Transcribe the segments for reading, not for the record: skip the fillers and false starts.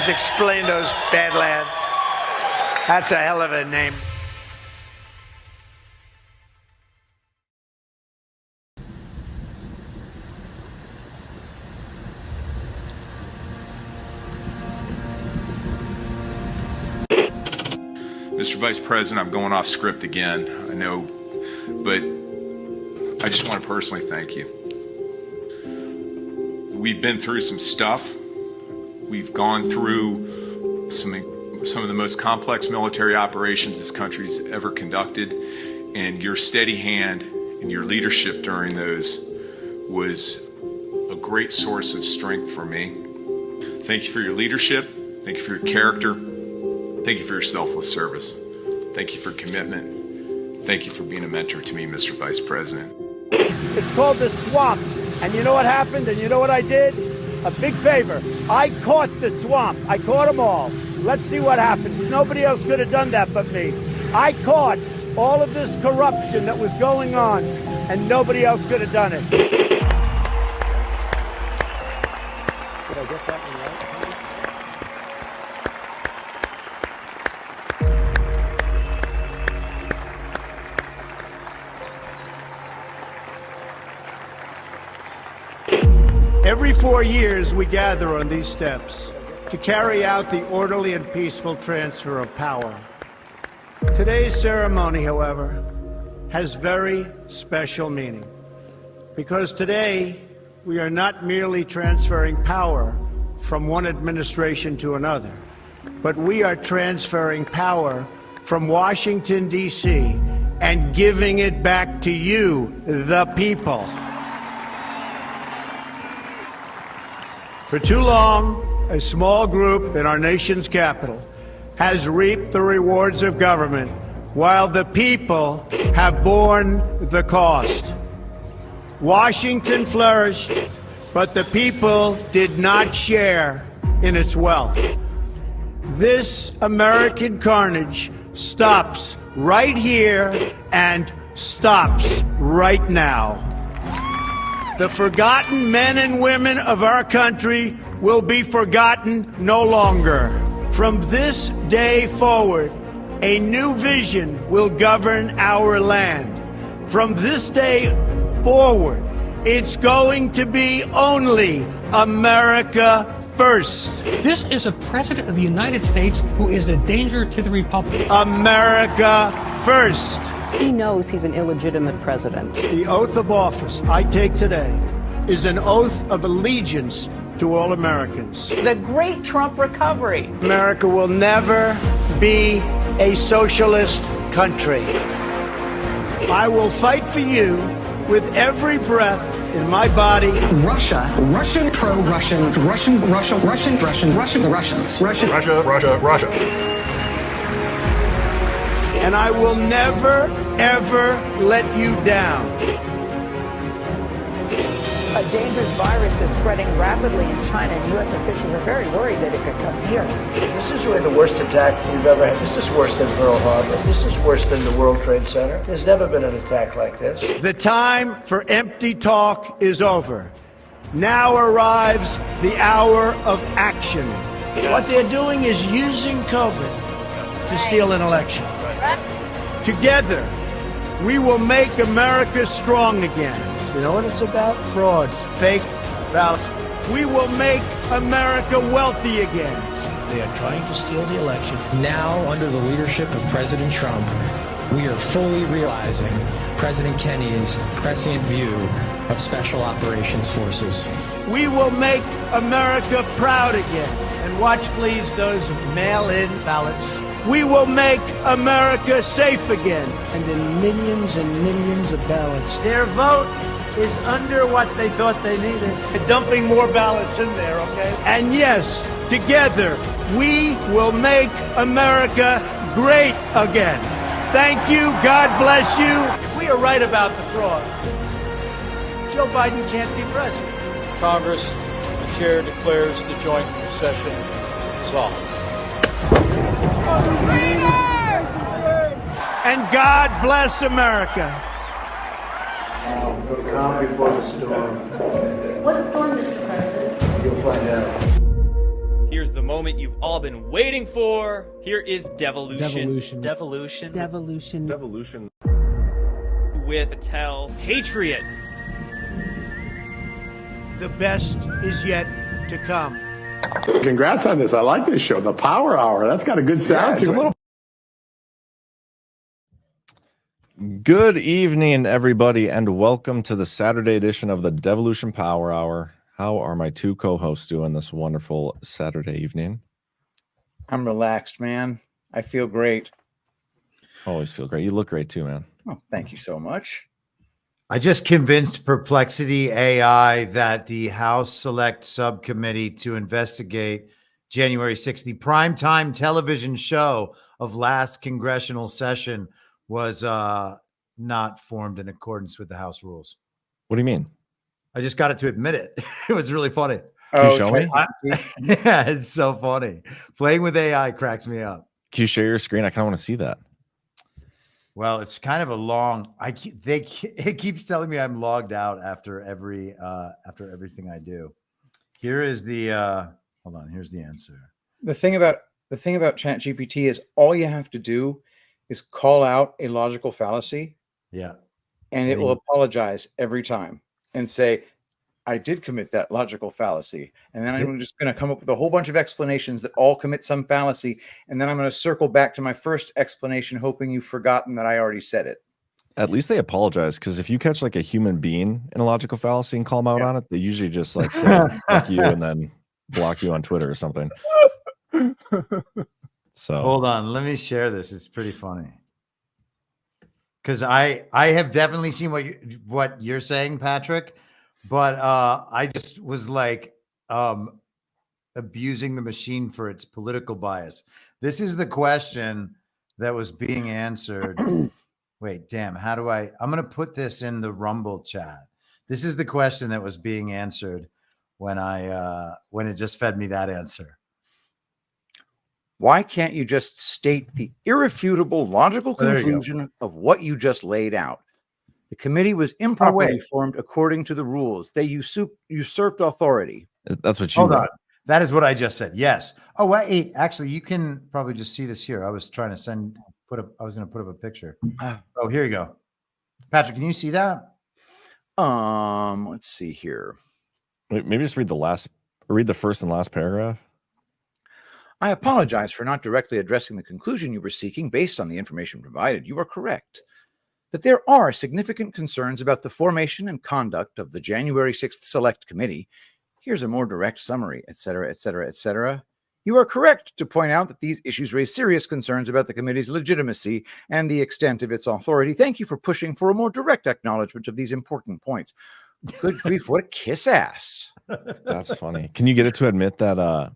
Let's explain those Badlands. That's a hell of a name. Mr. Vice President, I'm going off script again, I know, but I just want to personally thank you. We've been through some stuff. We've gone through some of the most complex military operations this country's ever conducted, and your steady hand and your leadership during those was a great source of strength for me. Thank you for your leadership. Thank you for your character. Thank you for your selfless service. Thank you for commitment. Thank you for being a mentor to me, Mr. Vice President. It's called the swamp. And you know what happened? And you know what I did? A big favor. I caught the swamp. I caught them all. Let's see what happens. Nobody else could have done that but me. I caught all of this corruption that was going on, and nobody else could have done it. Did I get that one right? Every 4 years, we gather on these steps to carry out the orderly and peaceful transfer of power. Today's ceremony, however, has very special meaning, because today we are not merely transferring power from one administration to another, but we are transferring power from Washington, D.C., and giving it back to you, the people. For too long, a small group in our nation's capital has reaped the rewards of government, while the people have borne the cost. Washington flourished, but the people did not share in its wealth. This American carnage stops right here and stops right now. The forgotten men and women of our country will be forgotten no longer. From this day forward, a new vision will govern our land. From this day forward, it's going to be only America first. This is a president of the United States who is a danger to the Republic. America first. He knows he's an illegitimate president. The oath of office I take today is an oath of allegiance to all Americans. The great Trump recovery. America will never be a socialist country. I will fight for you with every breath in my body. Russia, Russian, pro-Russian, Russian, Russia, Russian, Russian, Russian, the Russians. Russia. And I will never, ever let you down. A dangerous virus is spreading rapidly in China, and U.S. officials are very worried that it could come here. This is really the worst attack we've ever had. This is worse than Pearl Harbor. This is worse than the World Trade Center. There's never been an attack like this. The time for empty talk is over. Now arrives the hour of action. What they're doing is using COVID to steal an election. Together, we will make America strong again. You know what it's about? Fraud, fake ballots. We will make America wealthy again. They are trying to steal the election. Now, under the leadership of President Trump, we are fully realizing President Kennedy's prescient view of Special Operations Forces. We will make America proud again. And watch, please, those mail-in ballots. We will make America safe again. And in millions and millions of ballots. Their vote is under what they thought they needed. They're dumping more ballots in there, okay? And yes, together, we will make America great again. Thank you. God bless you. If we are right about the fraud, Joe Biden can't be president. Congress, the chair declares the joint session dissolved. And God bless America. Calm before the storm. What storm, Mr. President? You'll find out. Here's the moment you've all been waiting for. Here is Devolution. Devolution. With Patel Patriot. The best is yet to come. Congrats on this. I like this show. The Power Hour. That's got a good sound to it. Good evening, everybody, and welcome to the Saturday edition of the Devolution Power Hour. How are my two co-hosts doing this wonderful Saturday evening? I'm relaxed, man. I feel great. Always feel great. You look great too, man. Oh, thank you so much. I just convinced Perplexity AI that the House Select Subcommittee to investigate January 6th, the primetime television show of last congressional session, was not formed in accordance with the House rules. What do you mean? I just got it to admit it. It was really funny. Can you show me? Yeah, it's so funny. Playing with AI cracks me up. Can you share your screen? I kind of want to see that. Well, it's kind of a long. It keeps telling me I'm logged out after everything I do. Here is the. Hold on. Here's the answer. The thing about ChatGPT is all you have to do is call out a logical fallacy. Yeah, and it will apologize every time and say, I did commit that logical fallacy. And then I'm just going to come up with a whole bunch of explanations that all commit some fallacy. And then I'm going to circle back to my first explanation, hoping you've forgotten that I already said it. At least they apologize, because if you catch like a human being in a logical fallacy and call them out on it, they usually just like say fuck you and then block you on Twitter or something. So hold on, let me share this. It's pretty funny. Because I have definitely seen what you're saying, Patrick. But I just was like abusing the machine for its political bias. This is the question that was being answered. Wait, damn. How do I'm going to put this in the Rumble chat. This is the question that was being answered when it just fed me that answer. Why can't you just state the irrefutable logical conclusion of what you just laid out? The committee was improperly formed according to the rules. They usurped authority. That's what you Hold on. That is what I just said. Yes. Oh, wait. Actually, you can probably just see this here. I was trying to I was going to put up a picture. Oh, here you go. Patrick, can you see that? Let's see here. Maybe just read the first and last paragraph. I apologize for not directly addressing the conclusion you were seeking based on the information provided. You are correct that there are significant concerns about the formation and conduct of the January 6th Select Committee. Here's a more direct summary, etc., etc., etc. You are correct to point out that these issues raise serious concerns about the committee's legitimacy and the extent of its authority. Thank you for pushing for a more direct acknowledgement of these important points. Good grief, what a kiss ass. That's funny. Can you get it to admit that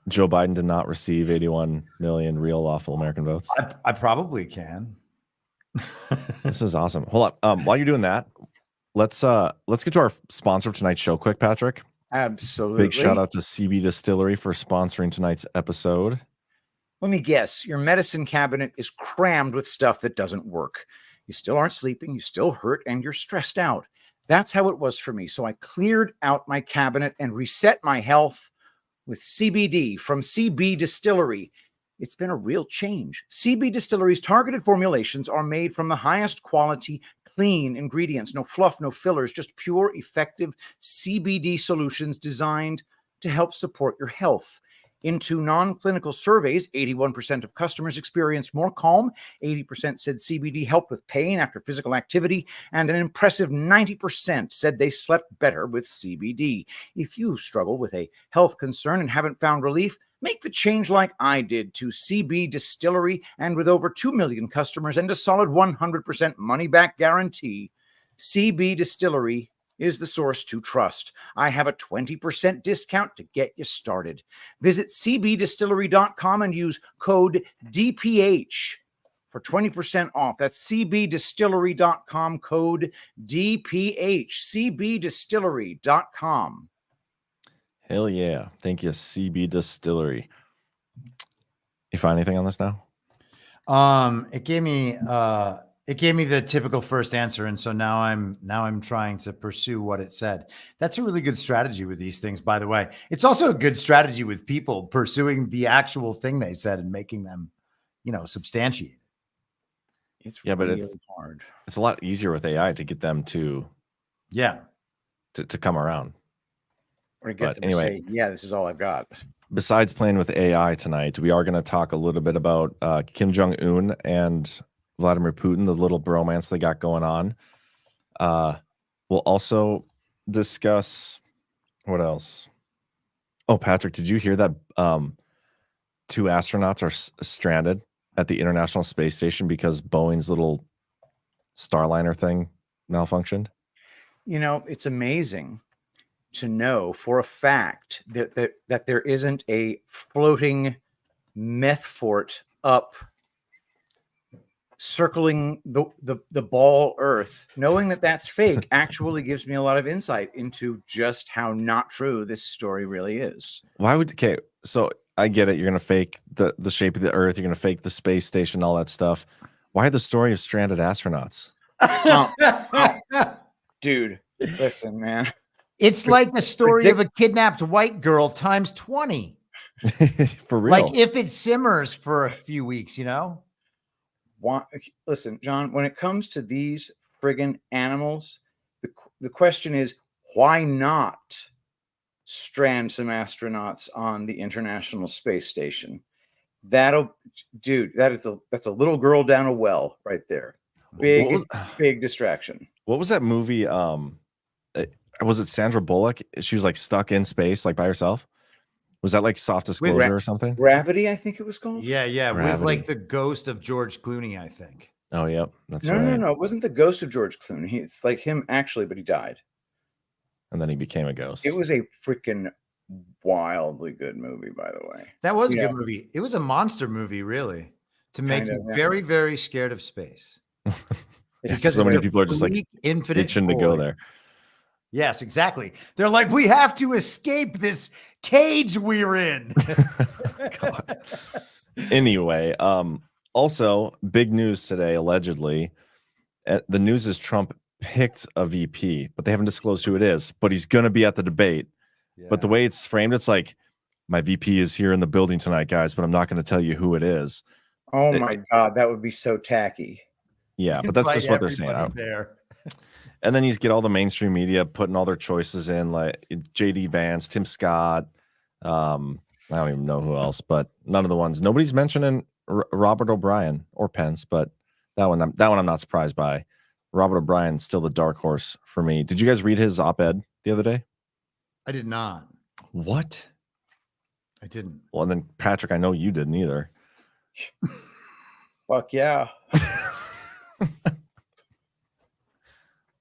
Joe Biden did not receive 81 million real lawful American votes? I probably can. This is awesome. Hold on. While you're doing that, let's get to our sponsor of tonight's show quick, Patrick. Absolutely. Big shout out to CB Distillery for sponsoring tonight's episode. Let me guess. Your medicine cabinet is crammed with stuff that doesn't work. You still aren't sleeping. You still hurt and you're stressed out. That's how it was for me. So I cleared out my cabinet and reset my health with CBD from CB Distillery. It's been a real change. CB Distillery's targeted formulations are made from the highest quality, clean ingredients. No fluff, no fillers, just pure, effective CBD solutions designed to help support your health. In two non-clinical surveys, 81% of customers experienced more calm, 80% said CBD helped with pain after physical activity, and an impressive 90% said they slept better with CBD. If you struggle with a health concern and haven't found relief, make the change like I did to CB Distillery, and with over 2 million customers and a solid 100% money-back guarantee, CB Distillery is the source to trust. I have a 20% discount to get you started. Visit cbdistillery.com and use code DPH for 20% off. That's cbdistillery.com, code DPH, cbdistillery.com. Hell yeah. Thank you, CB Distillery. You find anything on this now? It gave me It gave me the typical first answer, and so now I'm trying to pursue what it said. That's a really good strategy with these things, by the way. It's also a good strategy with people pursuing the actual thing they said and making them, substantiate. It's but really hard. It's a lot easier with AI to get them to come around. Or get them to say, yeah, this is all I've got. Besides playing with AI tonight, we are going to talk a little bit about Kim Jong-un and Vladimir Putin, the little bromance they got going on. We'll also discuss what else. Oh, Patrick, did you hear that 2 astronauts are stranded at the International Space Station because Boeing's little Starliner thing malfunctioned? It's amazing to know for a fact that there isn't a floating meth fort up circling the ball Earth. Knowing that that's fake actually gives me a lot of insight into just how not true this story really is. So I get it. You're going to fake the shape of the Earth. You're going to fake the space station, all that stuff. Why the story of stranded astronauts? Dude, listen, man. It's like the story of a kidnapped white girl times 20. For real. Like if it simmers for a few weeks, Listen, John, when it comes to these friggin' animals, the question is, why not strand some astronauts on the International Space Station? That's a little girl down a well right there. Big distraction. What was that movie? Was it Sandra Bullock? She was like stuck in space, like by herself. Was that like Soft Disclosure or something? Gravity, I think it was called. Yeah. Gravity. With like the ghost of George Clooney, I think. Oh, yep. That's right. No. It wasn't the ghost of George Clooney. It's like him actually, but he died. And then he became a ghost. It was a freaking wildly good movie, by the way. That was a good movie. It was a monster movie, really, to make you very, very scared of space. Because so many people are just like itching to go there. Yes, exactly. They're like, we have to escape this cage we're in. God. Anyway, also big news today, allegedly. The news is Trump picked a VP, but they haven't disclosed who it is, but he's going to be at the debate. Yeah. But the way it's framed, it's like, my VP is here in the building tonight, guys, but I'm not going to tell you who it is. Oh my God, that would be so tacky. Yeah, but that's just what they're saying. There. And then you get all the mainstream media putting all their choices in, like J.D. Vance, Tim Scott. I don't even know who else, but none of the ones. Nobody's mentioning Robert O'Brien or Pence, but that one I'm not surprised by. Robert O'Brien's still the dark horse for me. Did you guys read his op-ed the other day? I did not. What? I didn't. Well, and then Patrick, I know you didn't either. Fuck yeah.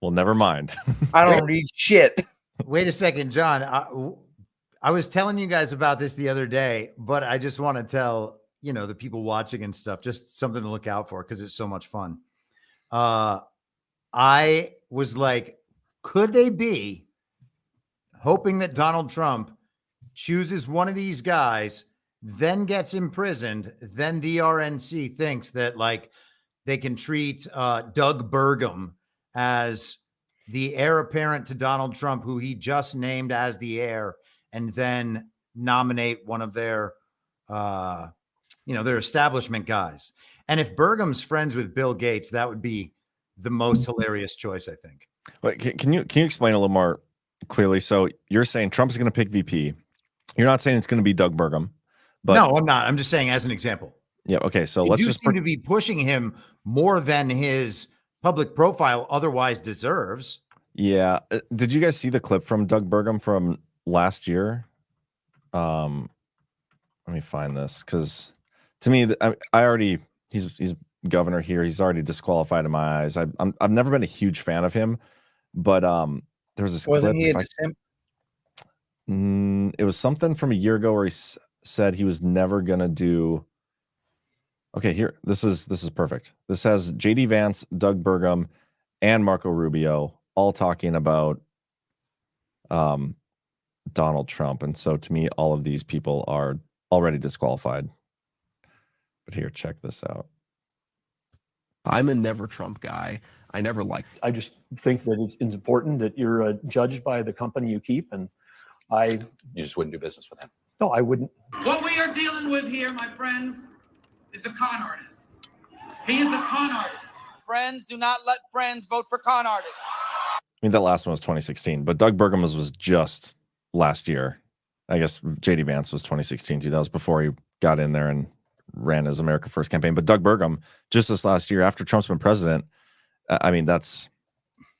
Well, never mind. I don't read shit. Wait a second, John. I was telling you guys about this the other day, but I just want to tell, the people watching and stuff, just something to look out for because it's so much fun. I was like, could they be hoping that Donald Trump chooses one of these guys, then gets imprisoned, then the RNC thinks that like they can treat Doug Burgum as the heir apparent to Donald Trump, who he just named as the heir, and then nominate one of their, their establishment guys. And if Burgum's friends with Bill Gates, that would be the most hilarious choice, I think. Wait, can you explain a little more clearly? So you're saying Trump's going to pick VP. You're not saying it's going to be Doug Burgum. But no, I'm not. I'm just saying as an example. Yeah. Okay. So let's just seem to be pushing him more than his public profile otherwise deserves. Yeah. Did you guys see the clip from Doug Burgum from last year? Let me find this because to me, he's governor here. He's already disqualified in my eyes. I've never been a huge fan of him, but there was this Wasn't clip. He it was something from a year ago where he said he was never gonna do. Okay, here. This is perfect. This has J.D. Vance, Doug Burgum, and Marco Rubio all talking about Donald Trump. And so to me, all of these people are already disqualified. But here, check this out. I'm a never Trump guy. I never liked. I just think that it's important that you're judged by the company you keep, and you just wouldn't do business with him. No, I wouldn't. What we are dealing with here, my friends, is a con artist. He is a con artist. Friends, do not let friends vote for con artists. I mean, that last one was 2016, but Doug Burgum's was just last year. I guess JD Vance was 2016 too. That was before he got in there and ran his America First campaign. But Doug Burgum, just this last year, after Trump's been president, I mean, that's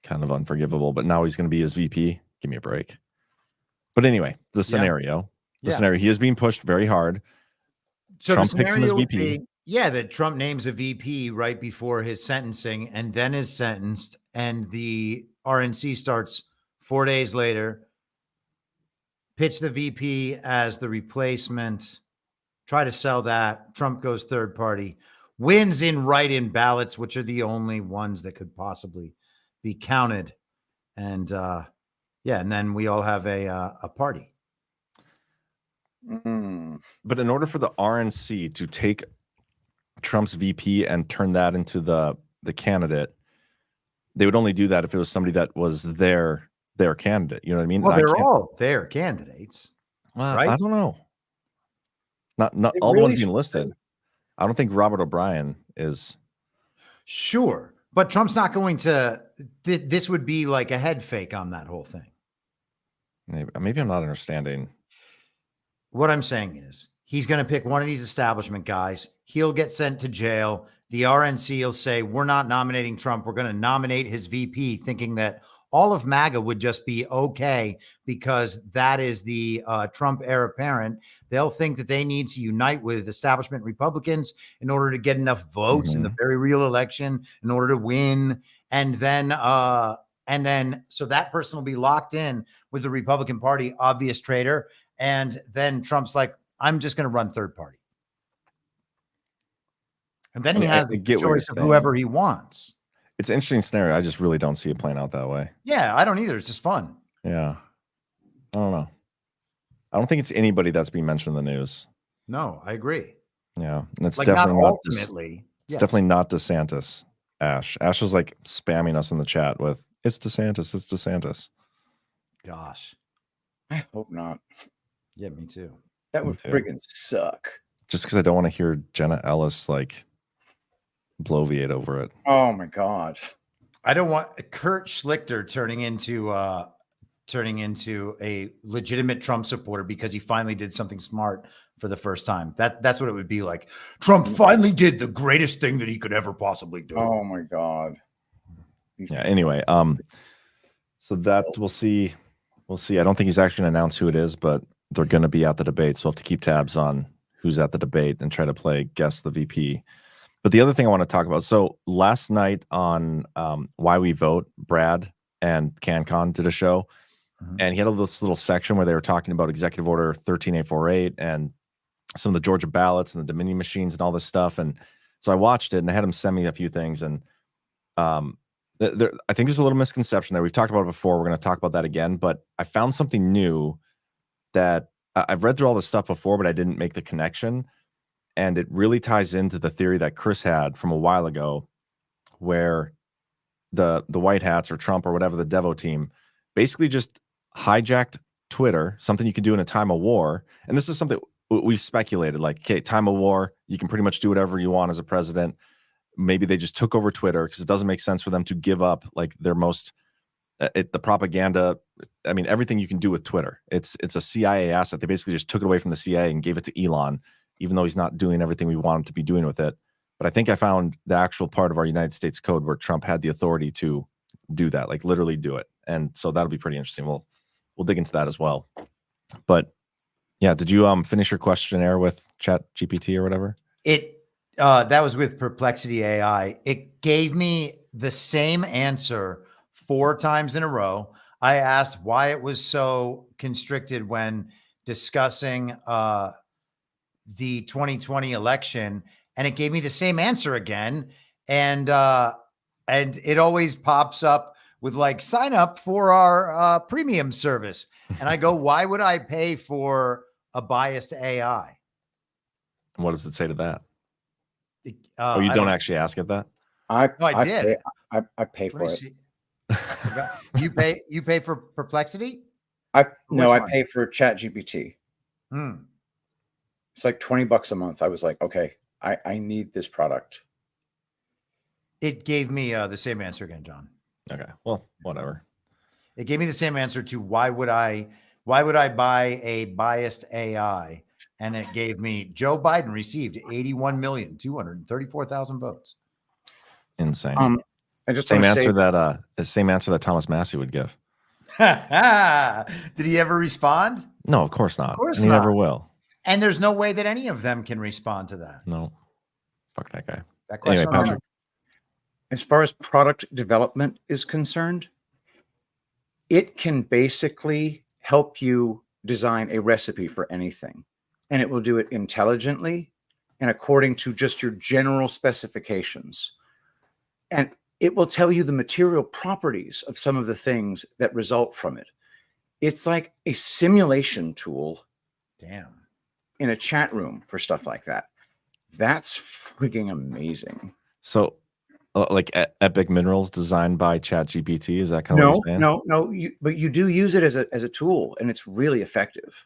kind of unforgivable. But now he's going to be his VP. Give me a break. But anyway, the scenario, he is being pushed very hard. So Trump the picks him as scenario would VP. be, that Trump names a VP right before his sentencing and then is sentenced, and the RNC starts 4 days later. Pitch the VP as the replacement, try to sell that. Trump goes third party, wins in write-in ballots, which are the only ones that could possibly be counted. And and then we all have a party. But in order for the RNC to take Trump's VP and turn that into the candidate, they would only do that if it was somebody that was their candidate. You know what I mean? Well, they're all their candidates, right? I don't know. Not all the ones being listed. I don't think Robert O'Brien is. Sure, but Trump's not going to. This would be like a head fake on that whole thing. Maybe I'm not understanding. What I'm saying is he's going to pick one of these establishment guys. He'll get sent to jail. The RNC will say, we're not nominating Trump. We're going to nominate his VP, thinking that all of MAGA would just be okay because that is the Trump heir apparent. They'll think that they need to unite with establishment Republicans in order to get enough votes in the very real election in order to win. And then so that person will be locked in with the Republican Party, obvious traitor. And then Trump's like, I'm just going to run third party. And then he has the choice of whoever he wants. It's an interesting scenario. I just really don't see it playing out that way. Yeah, I don't either. It's just fun. Yeah. I don't know. I don't think it's anybody that's being mentioned in the news. No, I agree. Yeah. And it's like definitely not ultimately. It's definitely not DeSantis. Ash is like spamming us in the chat with, it's DeSantis. It's DeSantis. Gosh. I hope not. Yeah, me too. That would friggin' suck. Just because I don't want to hear Jenna Ellis like bloviate over it. Oh my God. I don't want Kurt Schlichter turning into a legitimate Trump supporter because he finally did something smart for the first time. That's what it would be like. Trump finally did the greatest thing that he could ever possibly do. Oh my God. Yeah. Anyway, so that we'll see. We'll see. I don't think he's actually going to announce who it is, but they're going to be at the debate. So we'll have to keep tabs on who's at the debate and try to play guess the VP. But the other thing I want to talk about. So last night on Why We Vote, Brad and CanCon did a show, and he had this little section where they were talking about Executive Order 13848 and some of the Georgia ballots and the Dominion machines and all this stuff. And so I watched it and I had him send me a few things. And I think there's a little misconception there. We've talked about it before. We're going to talk about that again. But I found something new that I've read through all this stuff before, but I didn't make the connection. And it really ties into the theory that Chris had from a while ago, where the White Hats or Trump or whatever, the Devo team, basically just hijacked Twitter, something you can do in a time of war. And this is something we've speculated, like, okay, time of war, you can pretty much do whatever you want as a president. Maybe they just took over Twitter because it doesn't make sense for them to give up like their most, the propaganda. I mean, everything you can do with Twitter. It's a CIA asset. They basically just took it away from the CIA and gave it to Elon, even though he's not doing everything we want him to be doing with it. But I think I found the actual part of our United States code where Trump had the authority to do that, like literally do it. And so that'll be pretty interesting. We'll dig into that as well. But yeah, did you finish your questionnaire with Chat GPT or whatever? That was with Perplexity AI. It gave me the same answer 4 times in a row. I asked why it was so constricted when discussing the 2020 election, and it gave me the same answer again. And it always pops up with like, sign up for our premium service. And I go, why would I pay for a biased AI? What does it say to that? You don't actually ask it that? I did. I pay for it. You pay for Perplexity? I pay for ChatGPT. Hmm. It's like $20 a month. I was like, okay, I need this product. It gave me the same answer again, John. Okay, well, whatever. It gave me the same answer to why would I buy a biased AI? And it gave me Joe Biden received 81,234,000 votes. Insane. I just same answer that the same answer that Thomas Massey would give. Did he ever respond? No, of course not. Of course and he not. never will. And there's no way that any of them can respond to that. No. Fuck that guy. That question. Anyway, Patrick. As far as product development is concerned, it can basically help you design a recipe for anything. And it will do it intelligently and according to just your general specifications. And it will tell you the material properties of some of the things that result from it. It's like a simulation tool. Damn. In a chat room for stuff like that. That's freaking amazing. So, like Epic Minerals designed by ChatGPT, is that kind of what you're saying? No. But you do use it as a tool, and it's really effective.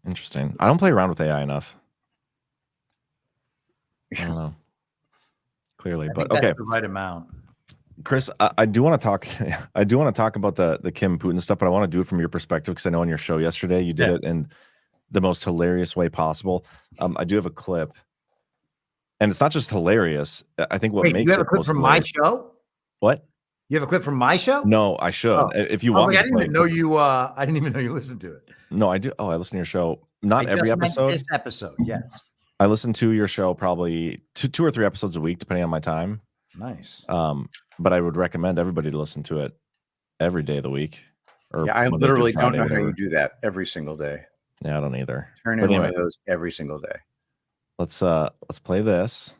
Interesting. I don't play around with AI enough. I don't know. Clearly, but okay. That's the right amount. Chris, I do want to talk. I do want to talk about the Kim Putin stuff, but I want to do it from your perspective because I know on your show yesterday you did it in the most hilarious way possible. I do have a clip, and it's not just hilarious. I think what makes you have it a clip from hilarious. my show? What? You have a clip from my show? No, I should. Oh. If you want, I didn't even know you. I didn't even know you listened to it. No, I do. Oh, I listen to your show. Not every episode. This episode, yes. I listen to your show probably two or three episodes a week, depending on my time. Nice. But I would recommend everybody to listen to it every day of the week. Or I literally don't know how you do that every single day. Yeah, I don't either. Turn in one of those every single day. Let's play this.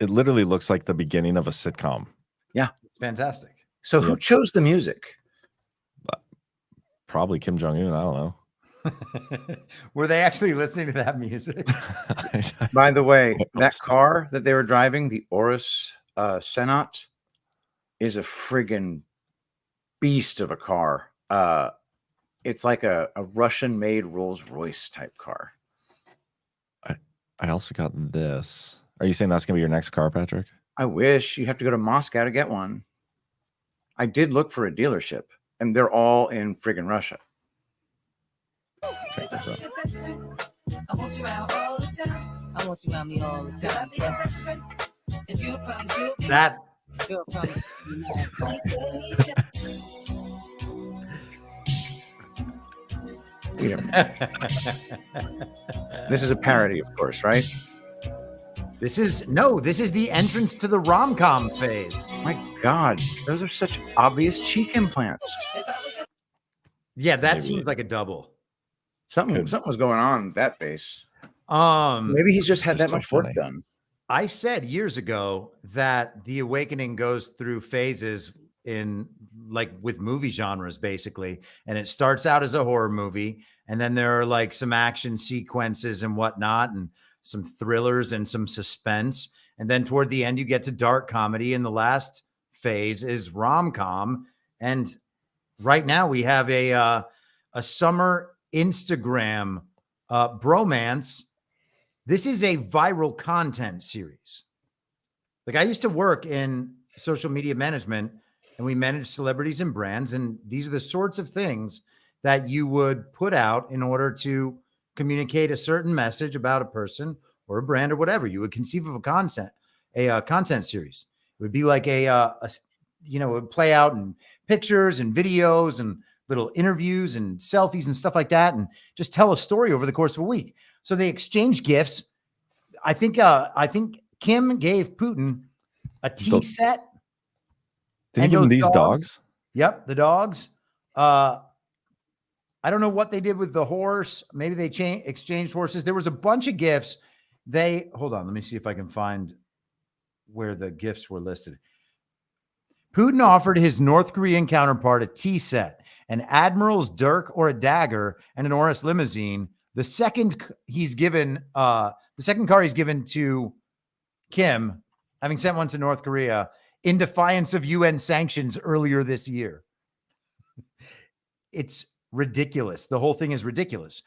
It literally looks like the beginning of a sitcom. Yeah, it's fantastic. So who chose the music? Probably Kim Jong-un. I don't know. Were they actually listening to that music? By the way, that car that they were driving, the Urus Senat, is a friggin' beast of a car. It's like a Russian-made Rolls-Royce type car. I also got this. Are you saying that's going to be your next car, Patrick? I wish. You have to go to Moscow to get one. I did look for a dealership, and they're all in friggin' Russia. Check this out. I want you around all the time. I want you around me all the time. I'll be your best friend. If you promise you'll be that. You'll promise This is a parody, of course, right? This is the entrance to the rom-com phase. My God, those are such obvious cheek implants. Yeah, that seems like a double. Something was going on with that face. Maybe he's just had that much work done. I said years ago that the awakening goes through phases in like with movie genres, basically. And it starts out as a horror movie, and then there are like some action sequences and whatnot, and some thrillers and some suspense. And then toward the end, you get to dark comedy. And the last phase is rom-com. And right now we have a summer Instagram bromance. This is a viral content series. Like, I used to work in social media management, and we manage celebrities and brands. And these are the sorts of things that you would put out in order to communicate a certain message about a person or a brand or whatever. You would conceive of a content series. It would be like it would play out in pictures and videos and little interviews and selfies and stuff like that, and just tell a story over the course of a week. So they exchange gifts. I think Kim gave Putin a tea set. Did he give them these dogs? Yep, the dogs. I don't know what they did with the horse. Maybe they exchanged horses. There was a bunch of gifts. Hold on. Let me see if I can find where the gifts were listed. Putin offered his North Korean counterpart a tea set, an admiral's dirk or a dagger, and an Oris limousine. The second car he's given to Kim, having sent one to North Korea in defiance of UN sanctions earlier this year. It's ridiculous. The whole thing is ridiculous.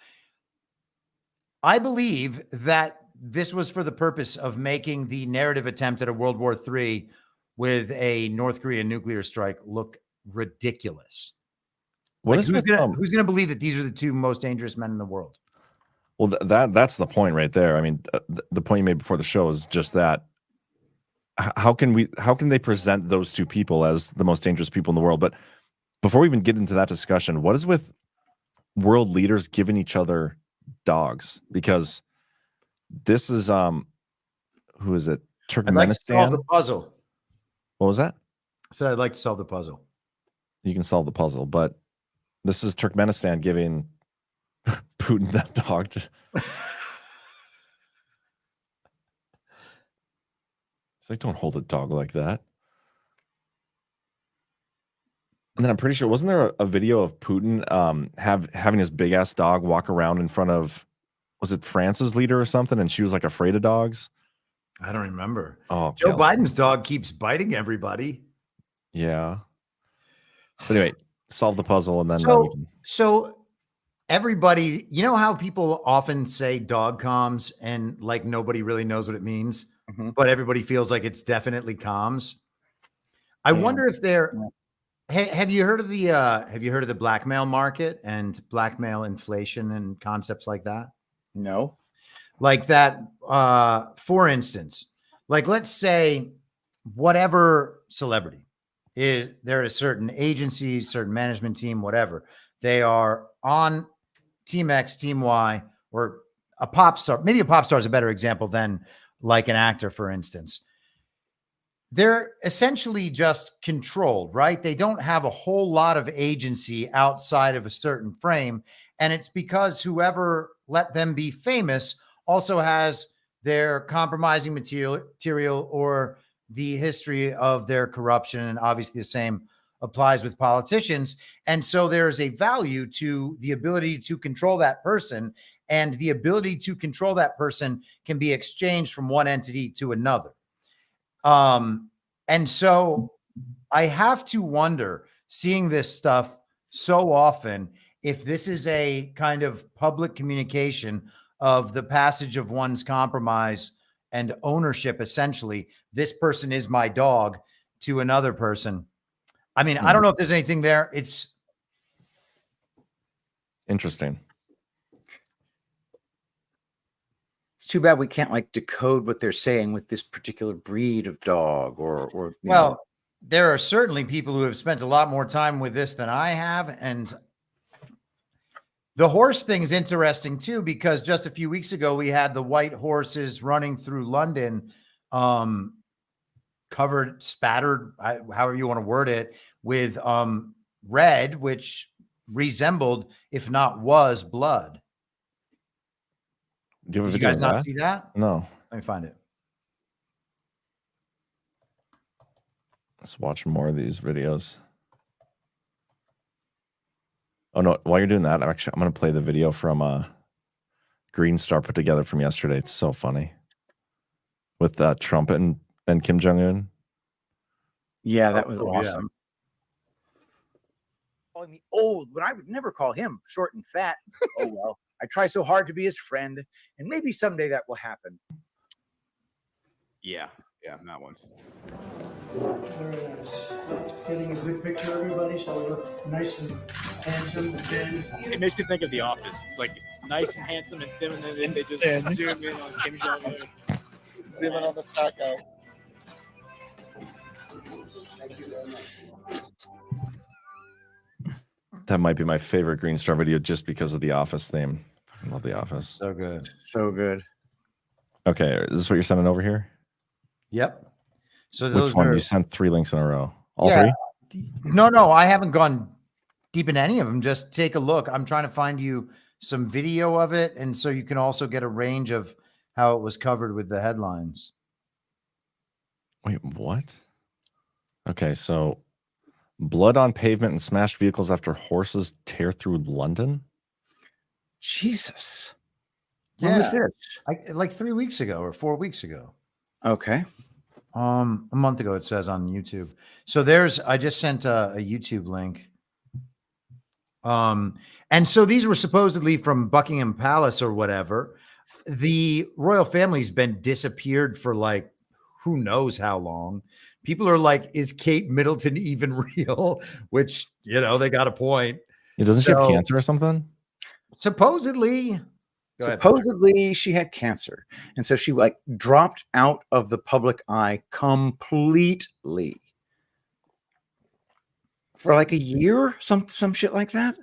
I believe that this was for the purpose of making the narrative attempt at a World War III with a North Korean nuclear strike look ridiculous. Who's going to believe that these are the two most dangerous men in the world? Well, that's the point right there. I mean, the point you made before the show is just that. How can they present those two people as the most dangerous people in the world? But before we even get into that discussion, what is with world leaders giving each other dogs? Because this is who is it? Turkmenistan. I'd like to solve the puzzle. What was that? I said I'd like to solve the puzzle. You can solve the puzzle, but this is Turkmenistan giving Putin that dog. It's like, don't hold a dog like that. And then I'm pretty sure, wasn't there a video of Putin having his big ass dog walk around in front of, was it France's leader or something? And she was like afraid of dogs. I don't remember. Oh, Joe Biden's dog keeps biting everybody. Yeah. But anyway, solve the puzzle and then so everybody, you know how people often say dog comms and like nobody really knows what it means, but everybody feels like it's definitely comms. I wonder if they're. Have you heard of the blackmail market and blackmail inflation and concepts like that? No. Like that, for instance, like let's say whatever celebrity is there at a certain agency, certain management team, whatever, they are on Team X, Team Y, or a pop star. Maybe a pop star is a better example than like an actor, for instance. They're essentially just controlled, right? They don't have a whole lot of agency outside of a certain frame. And it's because whoever let them be famous also has their compromising material or the history of their corruption. And obviously the same applies with politicians. And so there's a value to the ability to control that person, and the ability to control that person can be exchanged from one entity to another. And so I have to wonder, seeing this stuff so often, if this is a kind of public communication of the passage of one's compromise and ownership, essentially, this person is my dog, to another person. I mean, I don't know if there's anything there. It's interesting. It's too bad we can't like decode what they're saying with this particular breed of dog or well, there are certainly people who have spent a lot more time with this than I have. And the horse thing is interesting too, because just a few weeks ago, we had the white horses running through London, covered, spattered, however you want to word it, with red, which resembled, if not was, blood. Did you guys not see that? No. Let me find it. Let's watch more of these videos. Oh no! While you're doing that, I'm going to play the video from Green Star put together from yesterday. It's so funny with Trump and Kim Jong Un. Yeah, that was awesome. Calling me old when I would never call him short and fat. Oh well. I try so hard to be his friend, and maybe someday that will happen. Yeah, that one. Very nice. Getting a good picture, everybody, so we look nice and handsome and thin. It makes me think of The Office. It's like nice and handsome and thin, and then they just zoom in on Kim Jong Un. Zoom in on the fat guy. Thank you very much. That might be my favorite Green Star video just because of the Office theme. I love the Office. So good. So good. Okay, is this what you're sending over here? Yep. So those Which one? You sent 3 links in a row. All three? No, I haven't gone deep in any of them. Just take a look. I'm trying to find you some video of it, and so you can also get a range of how it was covered with the headlines. Wait, what? Okay, so blood on pavement and smashed vehicles after horses tear through London. Jesus. When was this? Like 3 weeks ago or 4 weeks ago. Okay. A month ago, it says on YouTube. So I just sent a YouTube link. And so these were supposedly from Buckingham Palace or whatever. The royal family's been disappeared for like who knows how long. People are like, is Kate Middleton even real? Which, they got a point. Doesn't she have cancer or something? Supposedly. Supposedly she had cancer. And so she like dropped out of the public eye completely for like a year, some shit like that.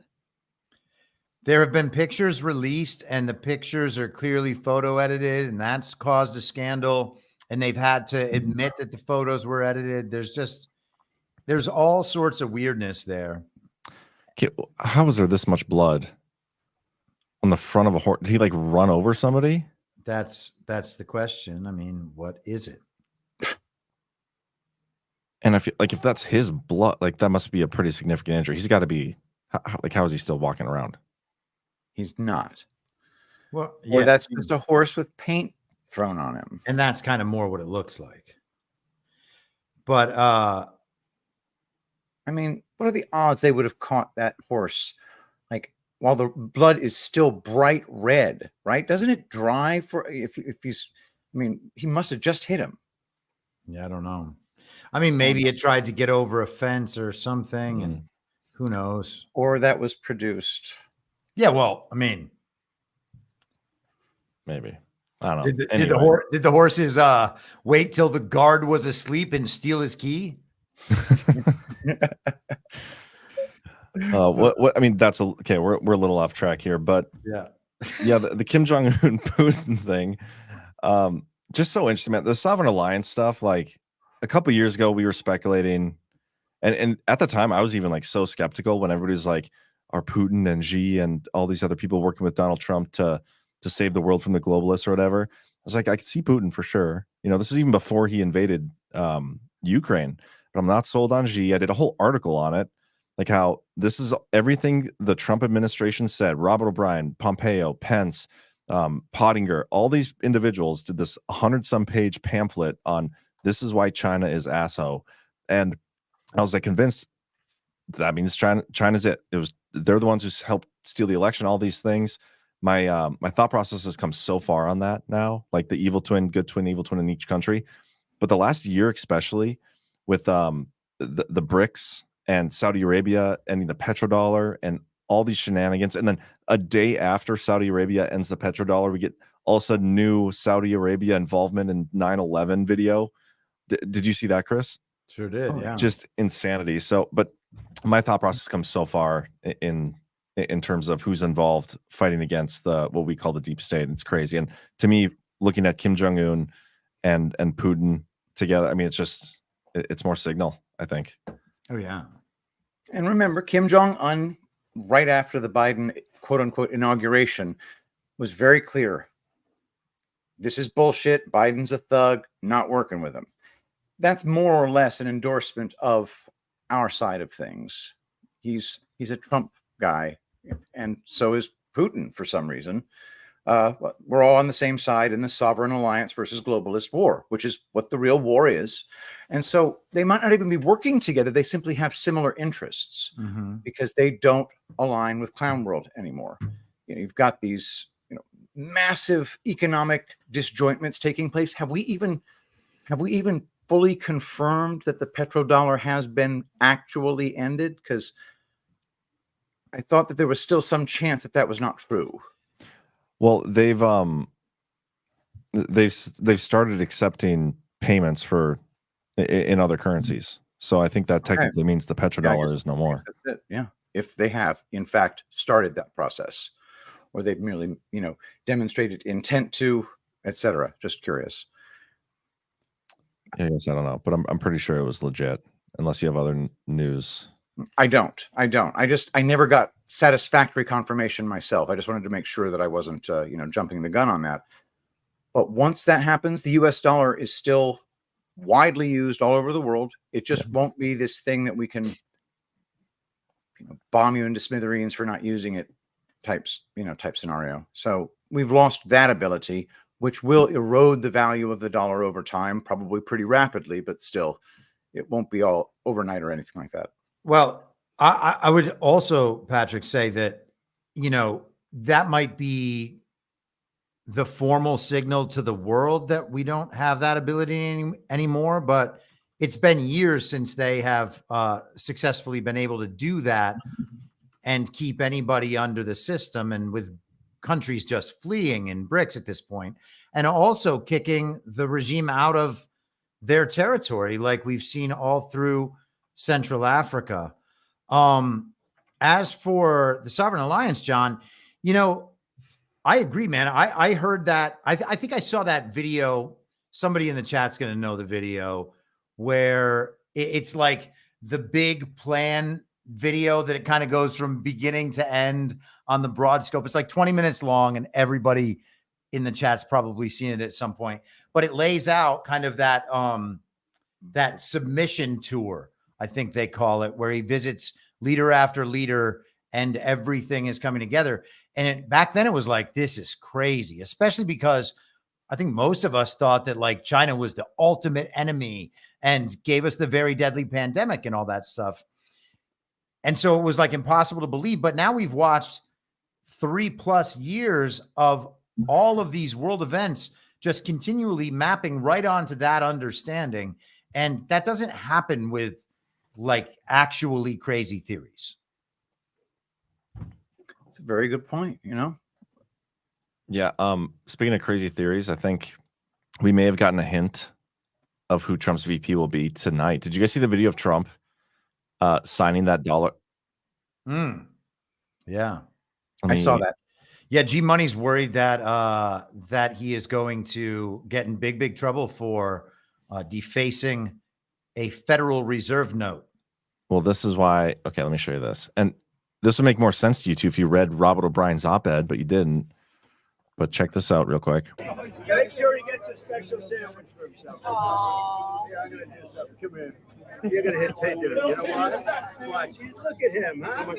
There have been pictures released, and the pictures are clearly photo edited, and that's caused a scandal. And they've had to admit that the photos were edited. There's all sorts of weirdness there. Okay, how is there this much blood on the front of a horse? Did he like run over somebody? That's the question. I mean, what is it? And I feel like if that's his blood, like that must be a pretty significant injury. He's got to be how is he still walking around? He's not. Well, or that's just a horse with paint thrown on him. And that's kind of more what it looks like. But I mean, what are the odds they would have caught that horse like while the blood is still bright red, right? Doesn't it dry for if he's he must have just hit him. Yeah, I don't know. I mean, maybe it tried to get over a fence or something, and who knows? Or that was produced. Yeah, well, I mean, maybe. I don't know. Did the horses wait till the guard was asleep and steal his key? What I mean, that's okay. We're a little off track here, but yeah, the Kim Jong Un Putin thing, just so interesting, man. The Sovereign Alliance stuff, like a couple years ago, we were speculating, and at the time, I was even like so skeptical when everybody was like, "Are Putin and Xi and all these other people working with Donald Trump to save the world from the globalists or whatever?" I was like, I could see Putin for sure. This is even before he invaded Ukraine, but I'm not sold on Xi. I did a whole article on it, like how this is everything the Trump administration said. Robert O'Brien, Pompeo, Pence, Pottinger, all these individuals did this 100-some page pamphlet on this is why China is asshole. And I was like convinced that means China's it. They're the ones who helped steal the election, all these things. My thought process has come so far on that now, like the evil twin, good twin, evil twin in each country. But the last year, especially with the BRICS and Saudi Arabia ending the petrodollar and all these shenanigans, and then a day after Saudi Arabia ends the petrodollar, we get all of a sudden new Saudi Arabia involvement in 9/11 video. Did you see that, Chris? Sure did. Yeah, just insanity. So, but my thought process comes so far in terms of who's involved fighting against what we call the deep state. It's crazy. And to me, looking at Kim Jong Un and Putin together, I mean, it's more signal, I think. Oh yeah. And remember, Kim Jong Un, right after the Biden quote unquote inauguration, was very clear. This is bullshit. Biden's a thug. Not working with him. That's more or less an endorsement of our side of things. He's a Trump guy, and so is Putin for some reason. We're all on the same side in the sovereign alliance versus globalist war, which is what the real war is. And so they might not even be working together. They simply have similar interests because they don't align with Clown World anymore. You've got these massive economic disjointments taking place. Have we even fully confirmed that the petrodollar has been actually ended? Because I thought that there was still some chance that was not true. Well, they've started accepting payments in other currencies. So I think that technically means the petrodollar is no more. That's it. Yeah, if they have in fact started that process, or they've merely demonstrated intent to, etc. Just curious. Yeah, I guess I don't know, but I'm pretty sure it was legit. unless you have other news. I don't. I never got satisfactory confirmation myself. I just wanted to make sure that I wasn't, jumping the gun on that. But once that happens, the US dollar is still widely used all over the world. It just won't be this thing that we can, bomb you into smithereens for not using it type scenario. So we've lost that ability, which will erode the value of the dollar over time, probably pretty rapidly, but still, it won't be all overnight or anything like that. Well, I would also, Patrick, say that, that might be the formal signal to the world that we don't have that ability anymore. But it's been years since they have successfully been able to do that and keep anybody under the system, and with countries just fleeing in bricks at this point, and also kicking the regime out of their territory, like we've seen all through Central Africa. As for the Sovereign Alliance, John, I agree, man. I heard that. I think I saw that video. Somebody in the chat's going to know the video where it's like the big plan video that it kind of goes from beginning to end on the broad scope. It's like 20 minutes long, and everybody in the chat's probably seen it at some point, but it lays out kind of that, that submission tour, I think they call it, where he visits leader after leader and everything is coming together. And back then it was like, this is crazy, especially because I think most of us thought that like China was the ultimate enemy and gave us the very deadly pandemic and all that stuff. And so it was like impossible to believe. But now we've watched 3+ years of all of these world events just continually mapping right onto that understanding. And that doesn't happen with like actually crazy theories. That's a very good point, Yeah. Speaking of crazy theories, I think we may have gotten a hint of who Trump's VP will be tonight. Did you guys see the video of Trump signing that dollar? Yeah. I saw that. Yeah, G Money's worried that that he is going to get in big trouble for defacing a Federal Reserve note. Well, this is why. Okay, let me show you this. And this would make more sense to you too if you read Robert O'Brien's op-ed, but you didn't. But check this out real quick. Make sure he gets a special sandwich for himself. Yeah, I'm gonna do something. Come here. You're gonna hit pay dude. You know what? Watch. Look at him, huh?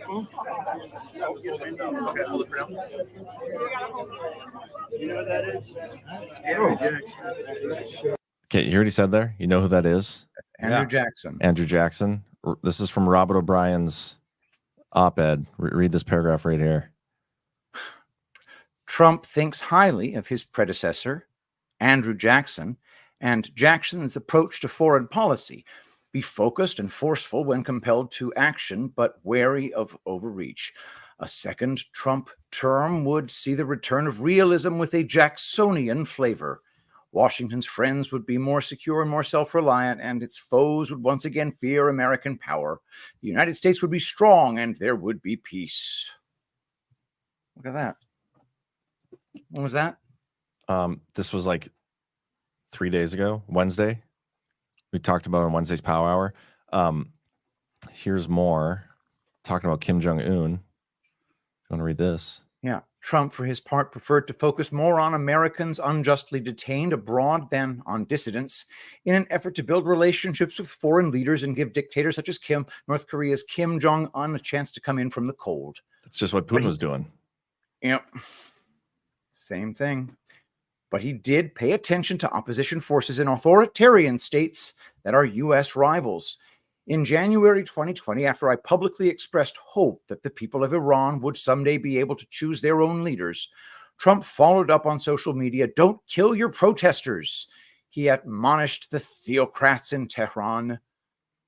You know who that is? Andrew Jackson. Okay, you already said there. You know who that is? Andrew Jackson. Andrew Jackson. This is from Robert O'Brien's op-ed. Read this paragraph right here. Trump thinks highly of his predecessor, Andrew Jackson, and Jackson's approach to foreign policy. Be focused and forceful when compelled to action, but wary of overreach. A second Trump term would see the return of realism with a Jacksonian flavor. Washington's friends would be more secure and more self-reliant, and its foes would once again fear American power. The United States would be strong, and there would be peace. Look at that. When was that? This was like 3 days ago, Wednesday. We talked about it on Wednesday's Power Hour. Here's more talking about Kim Jong-un. You want to read this? Yeah. Trump, for his part, preferred to focus more on Americans unjustly detained abroad than on dissidents in an effort to build relationships with foreign leaders and give dictators such as North Korea's Kim Jong-un a chance to come in from the cold. That's just what Putin was doing. Yep. Same thing. But he did pay attention to opposition forces in authoritarian states that are U.S. rivals. In January 2020, after I publicly expressed hope that the people of Iran would someday be able to choose their own leaders, Trump followed up on social media, "Don't kill your protesters." He admonished the theocrats in Tehran.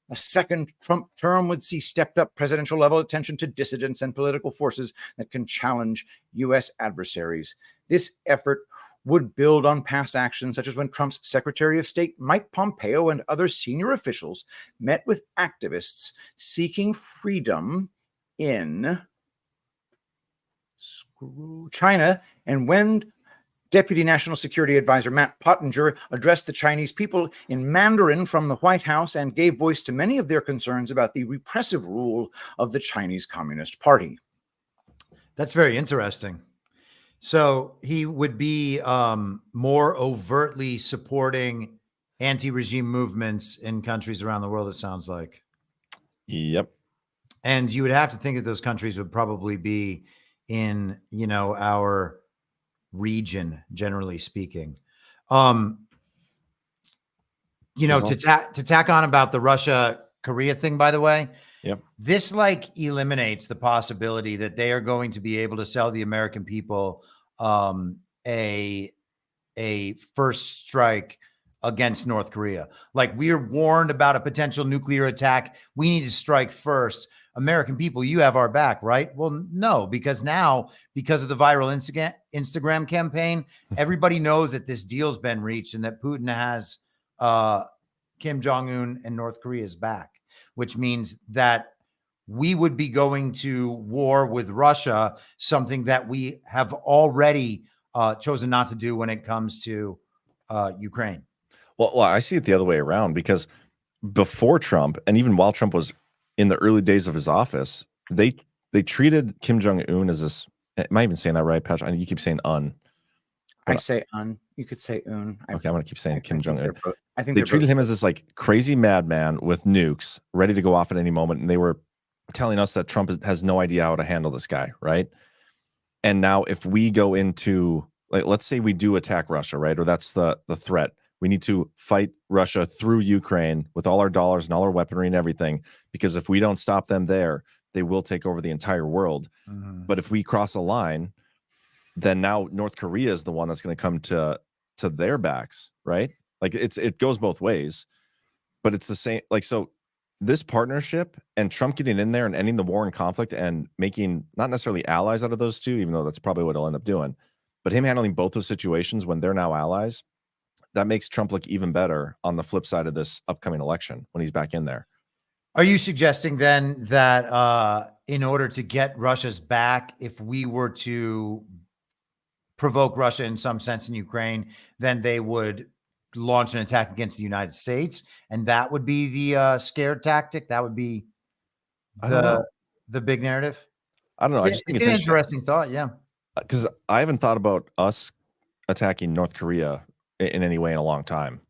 A second Trump term would see stepped-up presidential-level attention to dissidents and political forces that can challenge U.S. adversaries. This effort would build on past actions, such as when Trump's Secretary of State Mike Pompeo and other senior officials met with activists seeking freedom in China, and when Deputy National Security Advisor Matt Pottinger addressed the Chinese people in Mandarin from the White House and gave voice to many of their concerns about the repressive rule of the Chinese Communist Party. That's very interesting. So he would be more overtly supporting anti-regime movements in countries around the world, it sounds like. Yep. And you would have to think that those countries would probably be in, our region, generally speaking. To tack on about the Russia-Korea thing, by the way, yep. This eliminates the possibility that they are going to be able to sell the American people a first strike against North Korea. We are warned about a potential nuclear attack. We need to strike first. American people, you have our back, right? Well, no, because of the viral Instagram campaign, everybody knows that this deal's been reached and that Putin has Kim Jong-un and North Korea's back, which means that we would be going to war with Russia, something that we have already chosen not to do when it comes to Ukraine. Well, I see it the other way around, because before Trump, and even while Trump was in the early days of his office, they treated Kim Jong-un as this. Am I even saying that right, Patrick? You keep saying un. I say un. You could say un. Okay, I'm going to keep saying Kim Jong-un. I think they treated him as this crazy madman with nukes ready to go off at any moment, and they were telling us that Trump has no idea how to handle this guy, right? And now if we go into, let's say we do attack Russia, right? Or that's the threat. We need to fight Russia through Ukraine with all our dollars and all our weaponry and everything, because if we don't stop them there, they will take over the entire world. Mm-hmm. But if we cross a line, then now North Korea is the one that's going to come to their backs, right? It goes both ways, but it's the same. So this partnership and Trump getting in there and ending the war and conflict and making not necessarily allies out of those two, even though that's probably what he'll end up doing, but him handling both those situations when they're now allies, that makes Trump look even better on the flip side of this upcoming election when he's back in there. Are you suggesting then that in order to get Russia's back, if we were to provoke Russia in some sense in Ukraine, then they would launch an attack against the United States, and that would be the scare tactic? That would be the big narrative? I don't know. I just think it's an interesting thought, yeah. Because I haven't thought about us attacking North Korea in any way in a long time.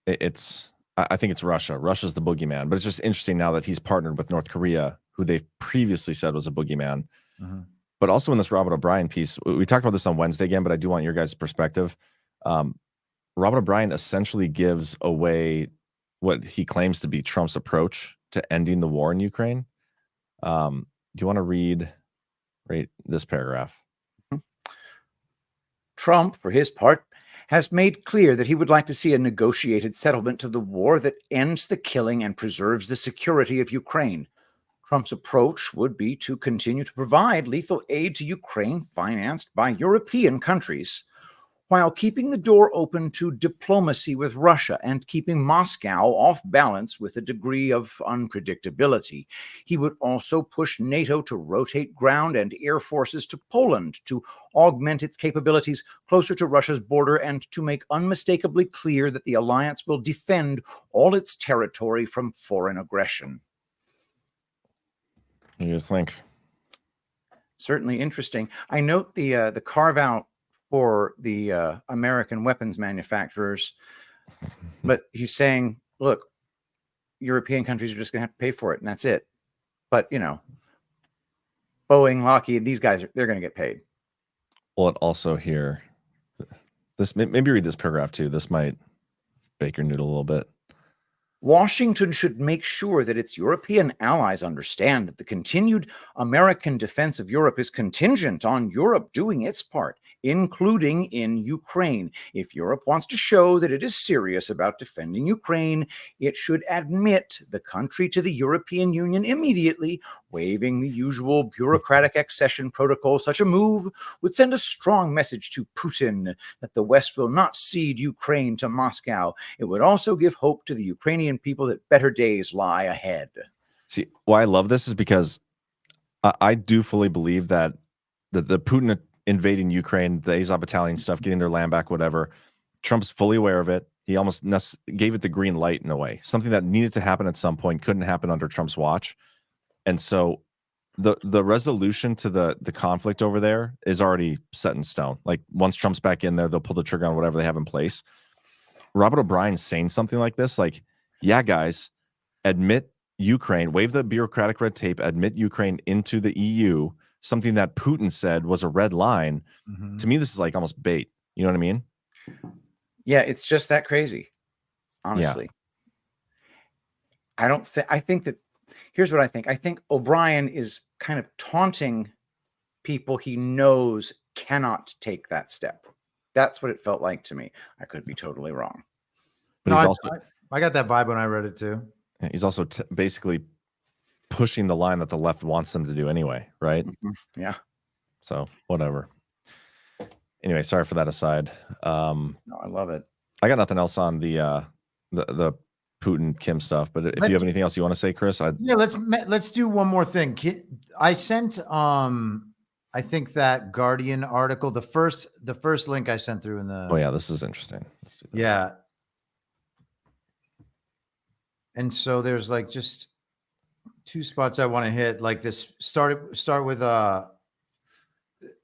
I think it's Russia. Russia's the boogeyman, but it's just interesting now that he's partnered with North Korea, who they previously said was a boogeyman. Mm-hmm. But also in this Robert O'Brien piece, we talked about this on Wednesday again, but I do want your guys' perspective. Robert O'Brien essentially gives away what he claims to be Trump's approach to ending the war in Ukraine. Do you want to read this paragraph? Trump, for his part, has made clear that he would like to see a negotiated settlement to the war that ends the killing and preserves the security of Ukraine. Trump's approach would be to continue to provide lethal aid to Ukraine financed by European countries, while keeping the door open to diplomacy with Russia and keeping Moscow off balance with a degree of unpredictability. He would also push NATO to rotate ground and air forces to Poland to augment its capabilities closer to Russia's border and to make unmistakably clear that the alliance will defend all its territory from foreign aggression. What do you guys think? Certainly interesting. I note the carve-out for the American weapons manufacturers, but he's saying, look, European countries are just going to have to pay for it, and that's it. But, Boeing, Lockheed, these guys, they're going to get paid. Well, also here, maybe read this paragraph too. This might bake your noodle a little bit. Washington should make sure that its European allies understand that the continued American defense of Europe is contingent on Europe doing its part, including in Ukraine. If Europe wants to show that it is serious about defending Ukraine, it should admit the country to the European Union immediately, waiving the usual bureaucratic accession protocol. Such a move would send a strong message to Putin that the West will not cede Ukraine to Moscow. It would also give hope to the Ukrainian people that better days lie ahead. See, why I love this is because I do fully believe that the Putin invading Ukraine, the Azov battalion stuff, getting their land back, whatever. Trump's fully aware of it. He almost gave it the green light in a way, something that needed to happen at some point, couldn't happen under Trump's watch. And so the resolution to the conflict over there is already set in stone. Like once Trump's back in there, they'll pull the trigger on whatever they have in place. Robert O'Brien saying something like this, like, yeah, guys, admit Ukraine, waive the bureaucratic red tape, admit Ukraine into the EU, something that Putin said was a red line. To me, this is like almost bait. You know what I mean? Yeah, it's just that crazy, honestly. Yeah. I think that, here's what I think. I think O'Brien is kind of taunting people he knows cannot take that step. That's what it felt like to me. I could be totally wrong. But he's also, I got that vibe when I read it too. He's also basically pushing the line that the left wants them to do anyway, right? Mm-hmm. Yeah. So whatever. Anyway, sorry for that aside. No, I love it. I got nothing else on the Putin Kim stuff, but if you have anything else you want to say, Chris, yeah, let's do one more thing. I sent I think that Guardian article, the first link I sent through in the. Oh yeah, this is interesting. Let's do that. Yeah. And so there's like just two spots I want to hit. Like this start with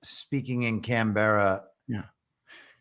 speaking in Canberra. Yeah.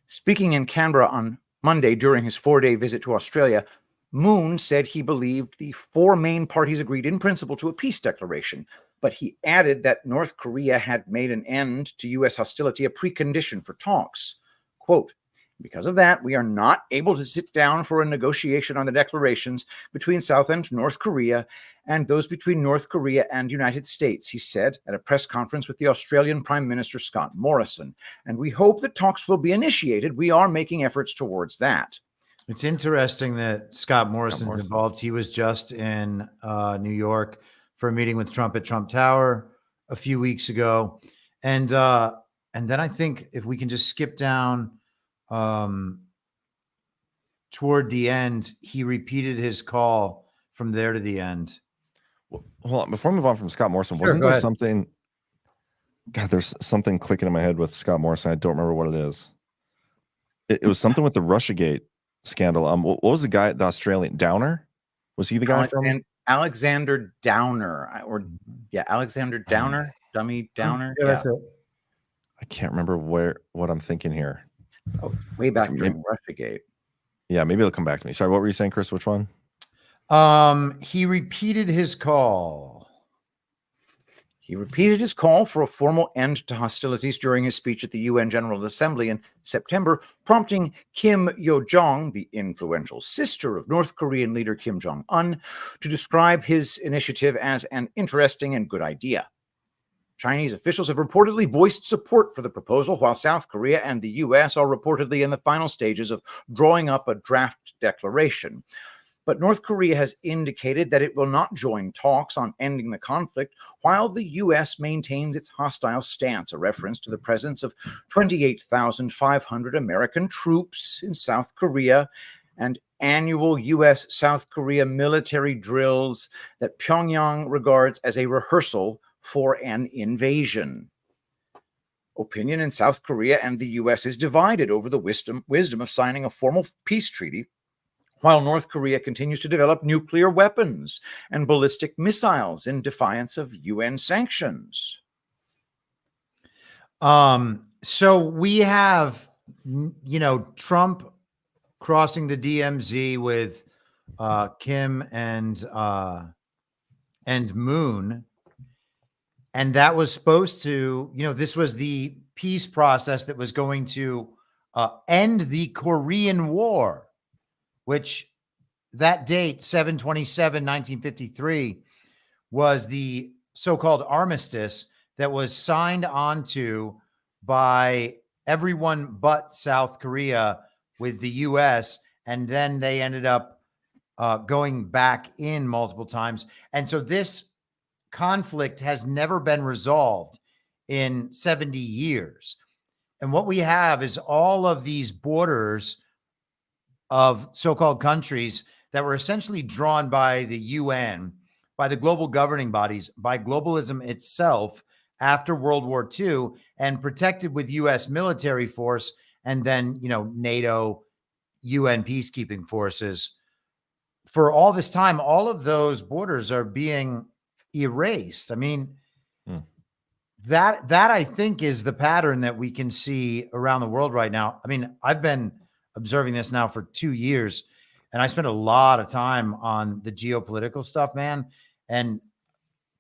Speaking in Canberra on Monday during his 4-day visit to Australia, Moon said he believed the four main parties agreed in principle to a peace declaration, but he added that North Korea had made an end to U.S. hostility a precondition for talks. Quote, because of that, we are not able to sit down for a negotiation on the declarations between South and North Korea and those between North Korea and United States, he said at a press conference with the Australian Prime Minister Scott Morrison. And we hope that talks will be initiated. We are making efforts towards that. It's interesting that Scott Morrison's involved. He was just in New York for a meeting with Trump at Trump Tower a few weeks ago. And then I think if we can just skip down toward the end, he repeated his call from there to the end. Hold on, before we move on from Scott Morrison, Sure, wasn't there ahead. something? God, there's something clicking in my head with Scott Morrison. I don't remember what it is. It was something with the Russiagate scandal. What was the guy? The Australian Downer? Was he the guy from Alexander Downer? Alexander Downer, Dummy Downer. Yeah, that's it. I can't remember what I'm thinking here. Oh, it's way back during Russiagate. Yeah, maybe it'll come back to me. Sorry, what were you saying, Chris? Which one? He repeated his call. He repeated his call for a formal end to hostilities during his speech at the UN General Assembly in September, prompting Kim Yo-jong, the influential sister of North Korean leader Kim Jong-un, to describe his initiative as an interesting and good idea. Chinese officials have reportedly voiced support for the proposal, while South Korea and the U.S. are reportedly in the final stages of drawing up a draft declaration. But North Korea has indicated that it will not join talks on ending the conflict, while the U.S. maintains its hostile stance, a reference to the presence of 28,500 American troops in South Korea and annual U.S.-South Korea military drills that Pyongyang regards as a rehearsal for an invasion. Opinion in South Korea and the U.S. is divided over the wisdom of signing a formal peace treaty, while North Korea continues to develop nuclear weapons and ballistic missiles in defiance of UN sanctions. So we have, Trump crossing the DMZ with Kim and Moon. And that was supposed to, this was the peace process that was going to end the Korean War, which that date, 7/27/1953, was the so-called armistice that was signed onto by everyone but South Korea with the U.S., and then they ended up going back in multiple times. And so this conflict has never been resolved in 70 years. And what we have is all of these borders of so-called countries that were essentially drawn by the UN, by the global governing bodies, by globalism itself, after World War II and protected with U.S. military force and then, NATO, UN peacekeeping forces. For all this time, all of those borders are being erased. I mean, that I think is the pattern that we can see around the world right now. I mean, I've been observing this now for 2 years, and I spent a lot of time on the geopolitical stuff, man. And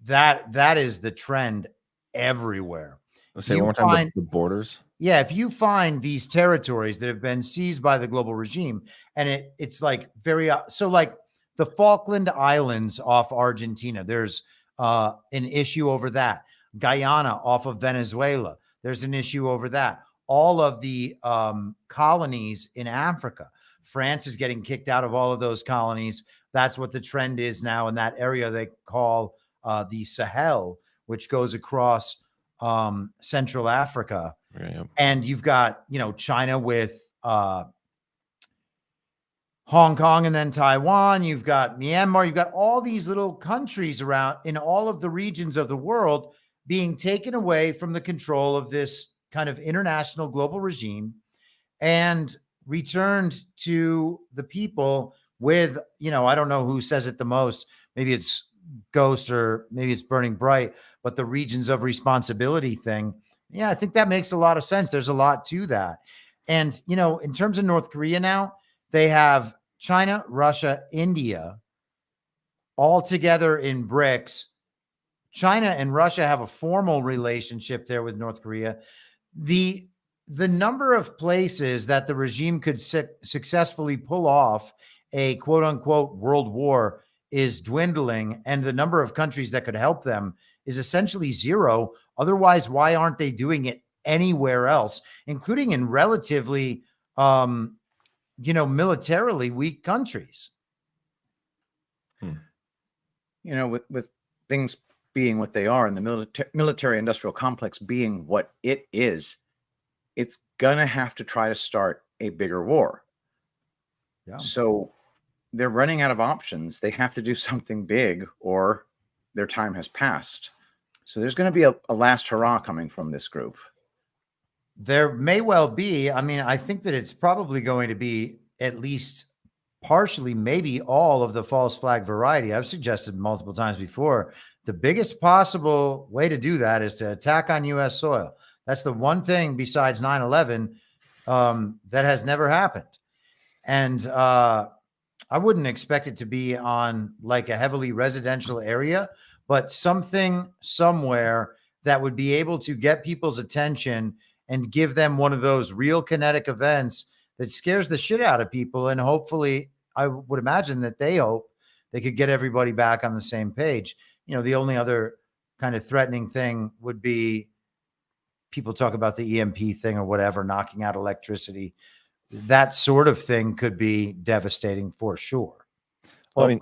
that is the trend everywhere. Let's say one more time, the borders. Yeah, if you find these territories that have been seized by the global regime, and it's like so like the Falkland Islands off Argentina, there's an issue over that. Guyana off of Venezuela, there's an issue over that. All of the colonies in Africa, France is getting kicked out of all of those colonies. That's what the trend is now in that area they call the Sahel, which goes across Central Africa. Right. And you've got, China with Hong Kong and then Taiwan. You've got Myanmar. You've got all these little countries around in all of the regions of the world being taken away from the control of this kind of international global regime and returned to the people with, I don't know who says it the most. Maybe it's Ghost or maybe it's Burning Bright, but the regions of responsibility thing. Yeah, I think that makes a lot of sense. There's a lot to that. And, in terms of North Korea now, they have China, Russia, India all together in BRICS. China and Russia have a formal relationship there with North Korea. The number of places that the regime could successfully pull off a quote unquote world war is dwindling, and the number of countries that could help them is essentially zero. Otherwise, why aren't they doing it anywhere else, including in relatively, militarily weak countries? With things being what they are and the military industrial complex being what it is, it's going to have to try to start a bigger war. Yeah. So they're running out of options. They have to do something big or their time has passed. So there's going to be a last hurrah coming from this group. There may well be. I mean, I think that it's probably going to be at least partially, maybe all of the false flag variety. I've suggested multiple times before, the biggest possible way to do that is to attack on U.S. soil. That's the one thing besides 9/11 that has never happened. And I wouldn't expect it to be on like a heavily residential area, but something somewhere that would be able to get people's attention and give them one of those real kinetic events that scares the shit out of people. And hopefully, I would imagine that they hope they could get everybody back on the same page. The only other kind of threatening thing would be people talk about the EMP thing or whatever, knocking out electricity. That sort of thing could be devastating for sure. Well, I mean,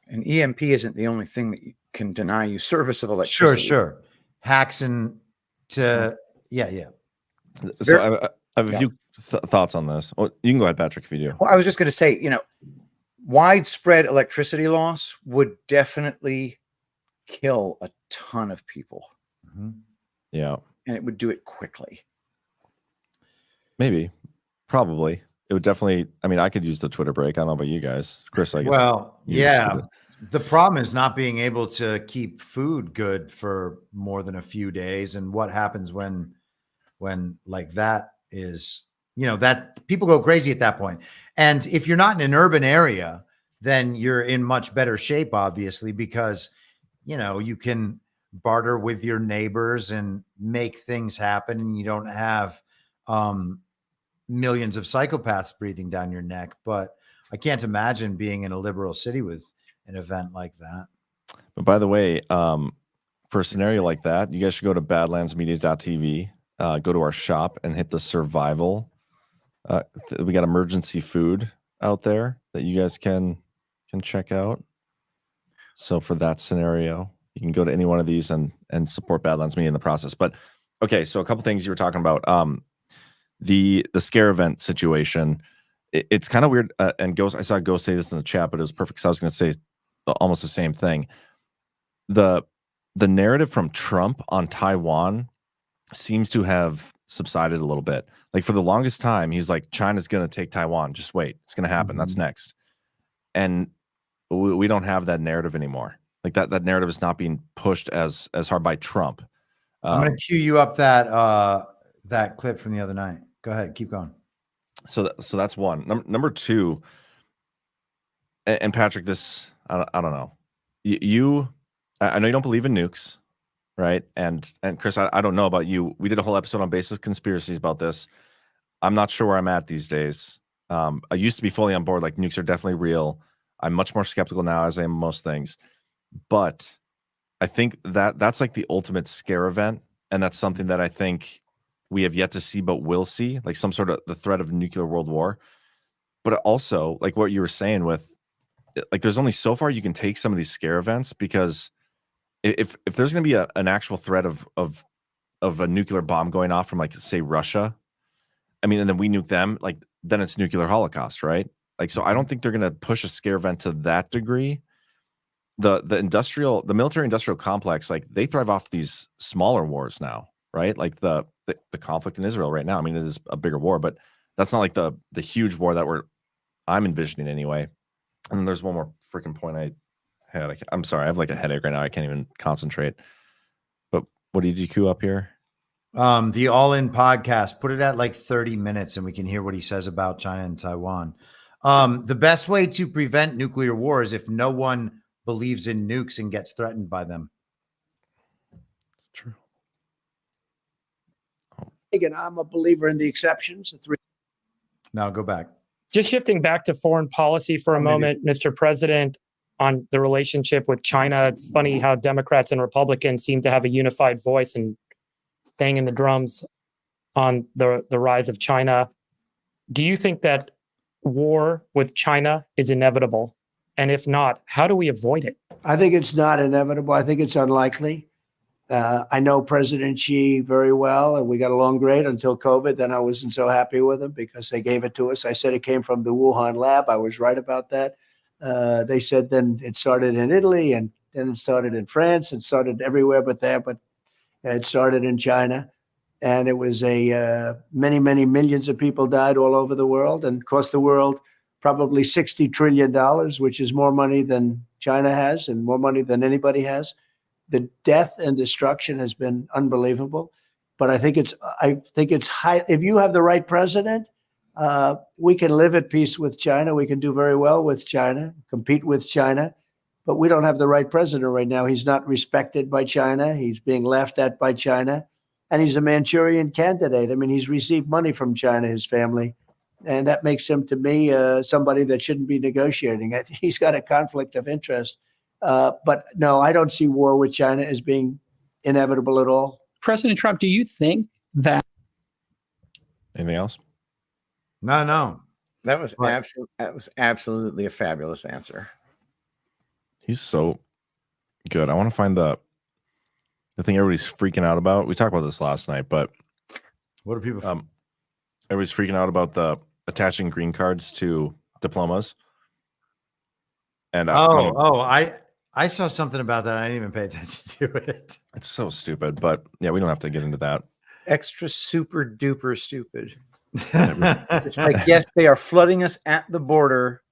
an EMP isn't the only thing that can deny you service of electricity. Sure. Hacks into, yeah. So I have a few thoughts on this. Well, you can go ahead, Patrick, if you do. Well, I was just going to say, widespread electricity loss would definitely kill a ton of people. Mm-hmm. Yeah. And it would do it quickly. Maybe. Probably. It would definitely. I mean, I could use the Twitter break. I don't know about you guys. Chris, I guess. Well, yeah. The problem is not being able to keep food good for more than a few days. And what happens when like that is, that people go crazy at that point. And if you're not in an urban area, then you're in much better shape, obviously, because, you can barter with your neighbors and make things happen. And you don't have, millions of psychopaths breathing down your neck. But I can't imagine being in a liberal city with an event like that. But by the way, for a scenario like that, you guys should go to badlandsmedia.tv, go to our shop and hit the survival. We got emergency food out there that you guys can check out. So for that scenario, you can go to any one of these and support Badlands Media in the process. But okay, so a couple things you were talking about. The scare event situation, it's kind of weird. And I saw Ghost say this in the chat, but it was perfect because I was going to say almost the same thing. The the narrative from Trump on Taiwan seems to have subsided a little bit. Like for the longest time, he's like, China's going to take Taiwan. Just wait. It's going to happen. That's next. And we don't have that narrative anymore. Like that narrative is not being pushed as hard by Trump. I'm going to cue you up that clip from the other night. Go ahead. Keep going. So that's one. Number two, and Patrick, this, I don't know. I know you don't believe in nukes, right? And Chris, I don't know about you. We did a whole episode on baseless conspiracies about this. I'm not sure where I'm at these days. I used to be fully on board, like nukes are definitely real. I'm much more skeptical now, as I am most things. But I think that's like the ultimate scare event. And that's something that I think we have yet to see, but will see, like some sort of the threat of nuclear world war. But also, like what you were saying with, like, there's only so far you can take some of these scare events, because if there's going to be an actual threat of a nuclear bomb going off from, like, say, Russia, I mean, and then we nuke them, like, then it's nuclear holocaust, right? Like, so I don't think they're going to push a scare event to that degree. The military industrial complex, like, they thrive off these smaller wars now, right? Like the conflict in Israel right now. I mean, it is a bigger war, but that's not like the huge war that I'm envisioning anyway. And then there's one more freaking point I had. I'm sorry, I have like a headache right now. I can't even concentrate. But what did you queue up here? The All In podcast. Put it at like 30 minutes, and we can hear what he says about China and Taiwan. The best way to prevent nuclear war is if no one believes in nukes and gets threatened by them. It's true. Again, I'm a believer in the exceptions. Now go back. Just shifting back to foreign policy for a moment, Mr. President, on the relationship with China. It's funny how Democrats and Republicans seem to have a unified voice and banging the drums on the rise of China. Do you think that war with China is inevitable? And if not, how do we avoid it? I think it's not inevitable. I think it's unlikely. I know President Xi very well, and we got along great until COVID. Then I wasn't so happy with him because they gave it to us. I said it came from the Wuhan lab. I was right about that. They said then it started in Italy, and then it started in France, and started everywhere but there. But it started in China, and it was many, many millions of people died all over the world and cost the world probably $60 trillion, which is more money than China has and more money than anybody has. The death and destruction has been unbelievable, but I think it's high. If you have the right president, we can live at peace with China. We can do very well with China, compete with China, but we don't have the right president right now. He's not respected by China. He's being laughed at by China, and he's a Manchurian candidate. I mean, he's received money from China, his family, and that makes him, to me, somebody that shouldn't be negotiating. He's got a conflict of interest. But no, I don't see war with China as being inevitable at all. President Trump, do you think that? Anything else? No. That was absolutely a fabulous answer. He's so good. I want to find the thing everybody's freaking out about. We talked about this last night, but what are people? Everybody's freaking out about the attaching green cards to diplomas. And I saw something about that. I didn't even pay attention to it. It's so stupid, but yeah, we don't have to get into that. Extra super duper stupid. It's like, yes, they are flooding us at the border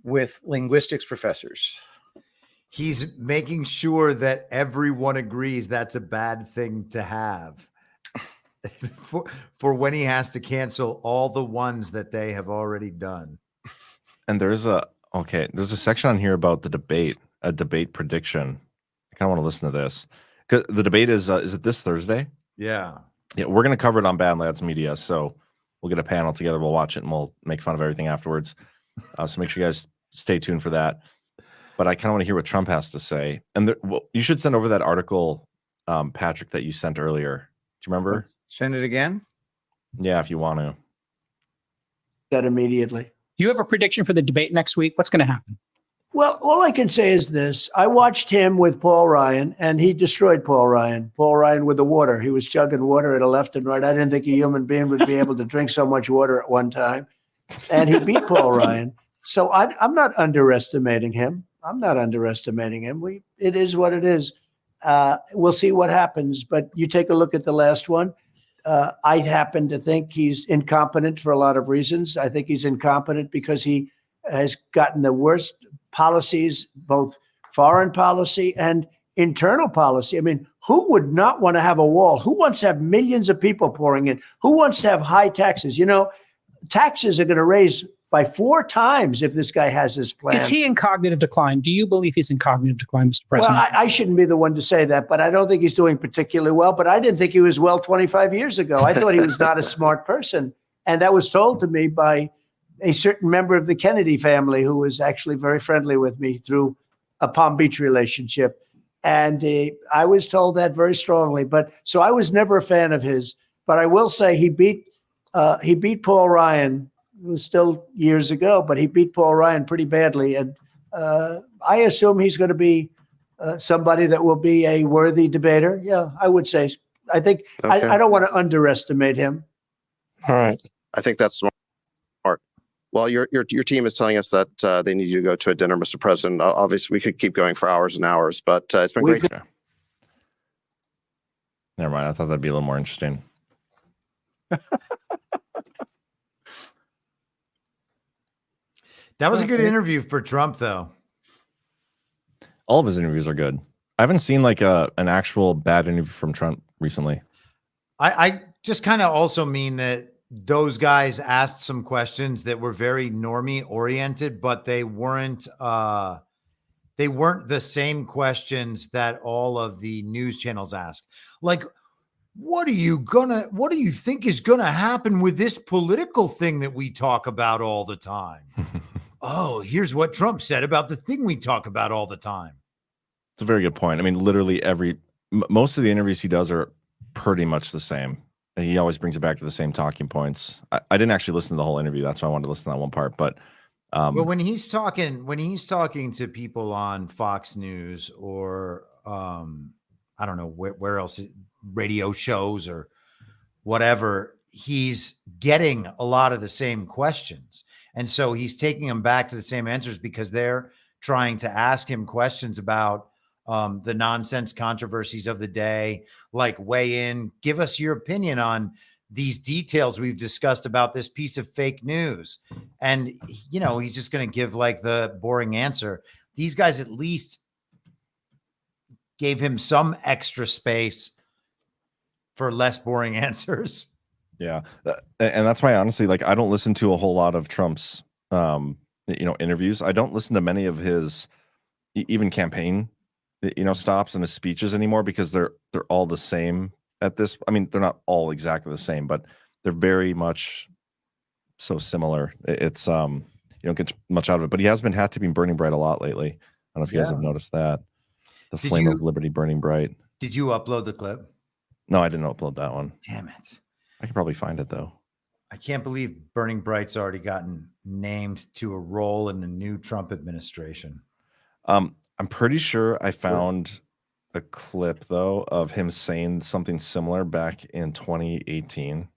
with linguistics professors. He's making sure that everyone agrees that's a bad thing to have for when he has to cancel all the ones that they have already done. And there's a section on here about the debate, a debate prediction. I kind of want to listen to this because the debate is it this Thursday? Yeah. We're going to cover it on Bad Lads Media. So we'll get a panel together. We'll watch it and we'll make fun of everything afterwards. So make sure you guys stay tuned for that. But I kind of want to hear what Trump has to say. And you should send over that article, Patrick, that you sent earlier. Do you remember? Send it again? Yeah, if you want to. That immediately. You have a prediction for the debate next week? What's going to happen? Well, all I can say is this. I watched him with Paul Ryan, and he destroyed Paul Ryan. Paul Ryan with the water. He was chugging water at a left and right. I didn't think a human being would be able to drink so much water at one time. And he beat Paul Ryan. So I'm not underestimating him. I'm not underestimating him. It is what it is. We'll see what happens. But you take a look at the last one. I happen to think he's incompetent for a lot of reasons. I think he's incompetent because he has gotten the worst policies, both foreign policy and internal policy. I mean, who would not want to have a wall? Who wants to have millions of people pouring in? Who wants to have high taxes? You know, taxes are going to raise by 4 times if this guy has his plan. Is he in cognitive decline? Do you believe he's in cognitive decline, Mr. President? Well, I shouldn't be the one to say that, but I don't think he's doing particularly well. But I didn't think he was well 25 years ago. I thought he was not a smart person. And that was told to me by a certain member of the Kennedy family who was actually very friendly with me through a Palm Beach relationship. And I was told that very strongly. But so I was never a fan of his. But I will say he beat Paul Ryan. It was still years ago, but he beat Paul Ryan pretty badly. And I assume he's going to be somebody that will be a worthy debater. Yeah, I would say. I think Okay. I don't want to underestimate him. All right. I think that's smart. Well, your team is telling us that they need you to go to a dinner, Mr. President. Obviously, we could keep going for hours and hours, but it's been great. Never mind. I thought that'd be a little more interesting. That was a good interview for Trump, though. All of his interviews are good. I haven't seen like an actual bad interview from Trump recently. I just kind of also mean that those guys asked some questions that were very normie oriented, but they weren't the same questions that all of the news channels asked. Like, what do you think is gonna happen with this political thing that we talk about all the time? Oh, here's what Trump said about the thing we talk about all the time. It's a very good point. I mean, literally most of the interviews he does are pretty much the same. And he always brings it back to the same talking points. I didn't actually listen to the whole interview. That's why I wanted to listen to that one part. But when he's talking to people on Fox News or I don't know where else, radio shows or whatever, he's getting a lot of the same questions. And so he's taking them back to the same answers because they're trying to ask him questions about the nonsense controversies of the day, like weigh in, give us your opinion on these details we've discussed about this piece of fake news. And, you know, he's just going to give like the boring answer. These guys at least gave him some extra space for less boring answers. yeah, and that's why honestly, like, I don't listen to a whole lot of Trump's, interviews. I don't listen to many of his even campaign, stops and his speeches anymore because they're all the same at this. I mean, they're not all exactly the same, but they're very much so similar. It's you don't get much out of it, but he has had to be burning bright a lot lately. I don't know if you guys have noticed that. The flame of liberty burning bright. Did you upload the clip? No, I didn't upload that one. Damn it. I could probably find it though. I can't believe Burning Bright's already gotten named to a role in the new Trump administration. I'm pretty sure I found a clip though of him saying something similar back in 2018.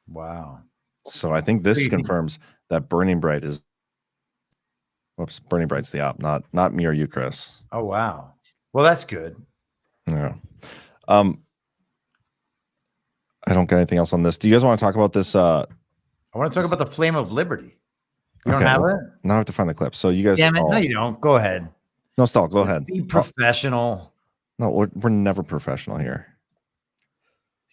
Wow. So I think this confirms that Burning Bright is Burning Bright's the op, not me or you, Chris. Oh wow. Well, that's good. Yeah. I don't got anything else on this. Do you guys want to talk about this? I want to talk about the flame of liberty. You don't have it? Now I have to find the clip. So you guys. Damn it. No, you don't. Go ahead. No, Stall, go ahead. Be professional. No, we're never professional here.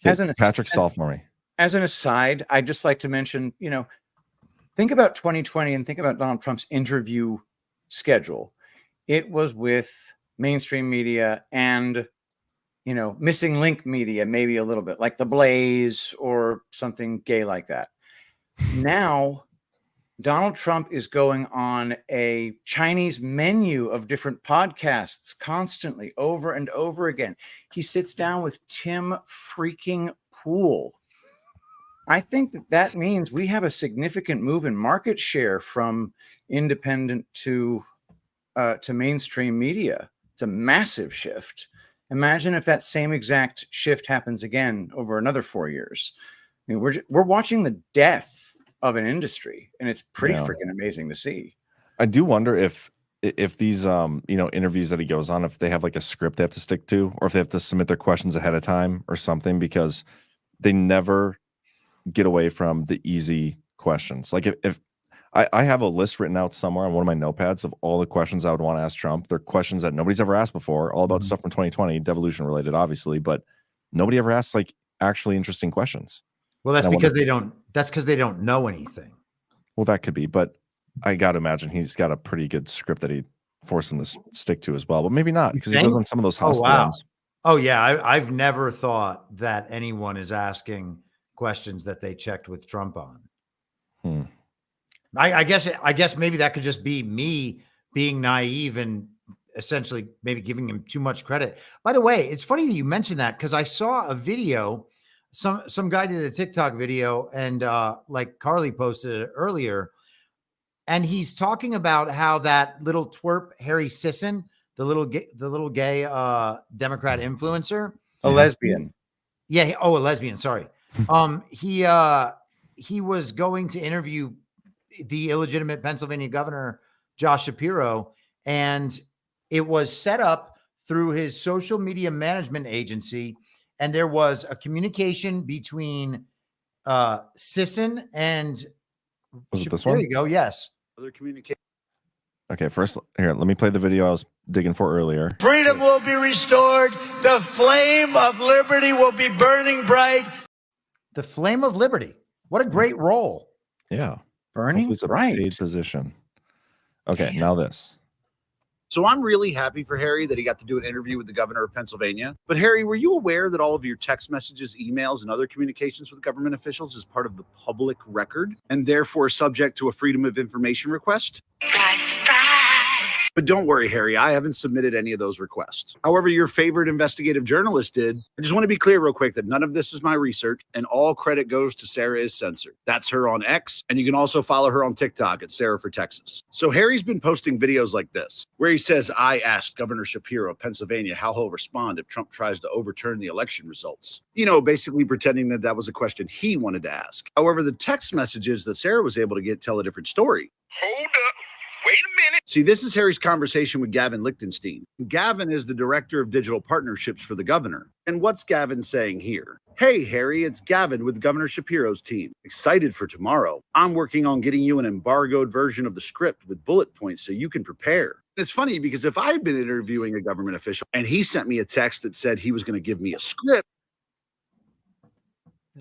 Patrick, stall for me. As an aside, I'd just like to mention, think about 2020 and think about Donald Trump's interview schedule. It was with mainstream media and, missing link media, maybe a little bit like The Blaze or something gay like that. Now, Donald Trump is going on a Chinese menu of different podcasts constantly over and over again. He sits down with Tim freaking Pool. I think that means we have a significant move in market share from independent to mainstream media. It's a massive shift. Imagine if that same exact shift happens again over another 4 years. I mean, we're watching the death of an industry, and it's pretty freaking amazing to see. I do wonder if if these interviews that he goes on, if they have like a script they have to stick to, or if they have to submit their questions ahead of time or something, because they never get away from the easy questions. Like if I have a list written out somewhere on one of my notepads of all the questions I would want to ask Trump. They're questions that nobody's ever asked before, all about stuff from 2020, devolution related, obviously, but nobody ever asks like actually interesting questions. Well, that's because they don't. That's because they don't know anything. Well, that could be, but I got to imagine he's got a pretty good script that he forced them to stick to as well, but maybe not, because he goes on some of those hostile ones. Oh yeah, I've never thought that anyone is asking questions that they checked with Trump on. I guess maybe that could just be me being naive and essentially maybe giving him too much credit. By the way, it's funny that you mentioned that, because I saw a video. Some guy did a TikTok video, and like Carly posted it earlier, and he's talking about how that little twerp Harry Sisson, the little gay Democrat influencer, a lesbian. Yeah. A lesbian. Sorry. He was going to interview the illegitimate Pennsylvania governor, Josh Shapiro, and it was set up through his social media management agency. And there was a communication between Sisson and was it this one? There you go. Yes. Other communication. Okay, first here, let me play the video I was digging for earlier. Freedom will be restored. The flame of liberty will be burning bright. The flame of liberty. What a great role. Yeah. Burning bright. Paid position. Okay, now this. So I'm really happy for Harry that he got to do an interview with the governor of Pennsylvania. But Harry, were you aware that all of your text messages, emails, and other communications with government officials is part of the public record and therefore subject to a Freedom of Information request? But don't worry, Harry, I haven't submitted any of those requests. However, your favorite investigative journalist did. I just want to be clear real quick that none of this is my research, and all credit goes to Sarah is Censored. That's her on X, and you can also follow her on TikTok at Sarah for Texas. So Harry's been posting videos like this, where he says, I asked Governor Shapiro of Pennsylvania how he'll respond if Trump tries to overturn the election results. You know, basically pretending that that was a question he wanted to ask. However, the text messages that Sarah was able to get tell a different story. Hold up. Wait a minute. See, this is Harry's conversation with Gavin Lichtenstein. Gavin is the director of digital partnerships for the governor. And what's Gavin saying here? Hey, Harry, it's Gavin with Governor Shapiro's team. Excited for tomorrow. I'm working on getting you an embargoed version of the script with bullet points so you can prepare. It's funny because if I had been interviewing a government official and he sent me a text that said he was going to give me a script,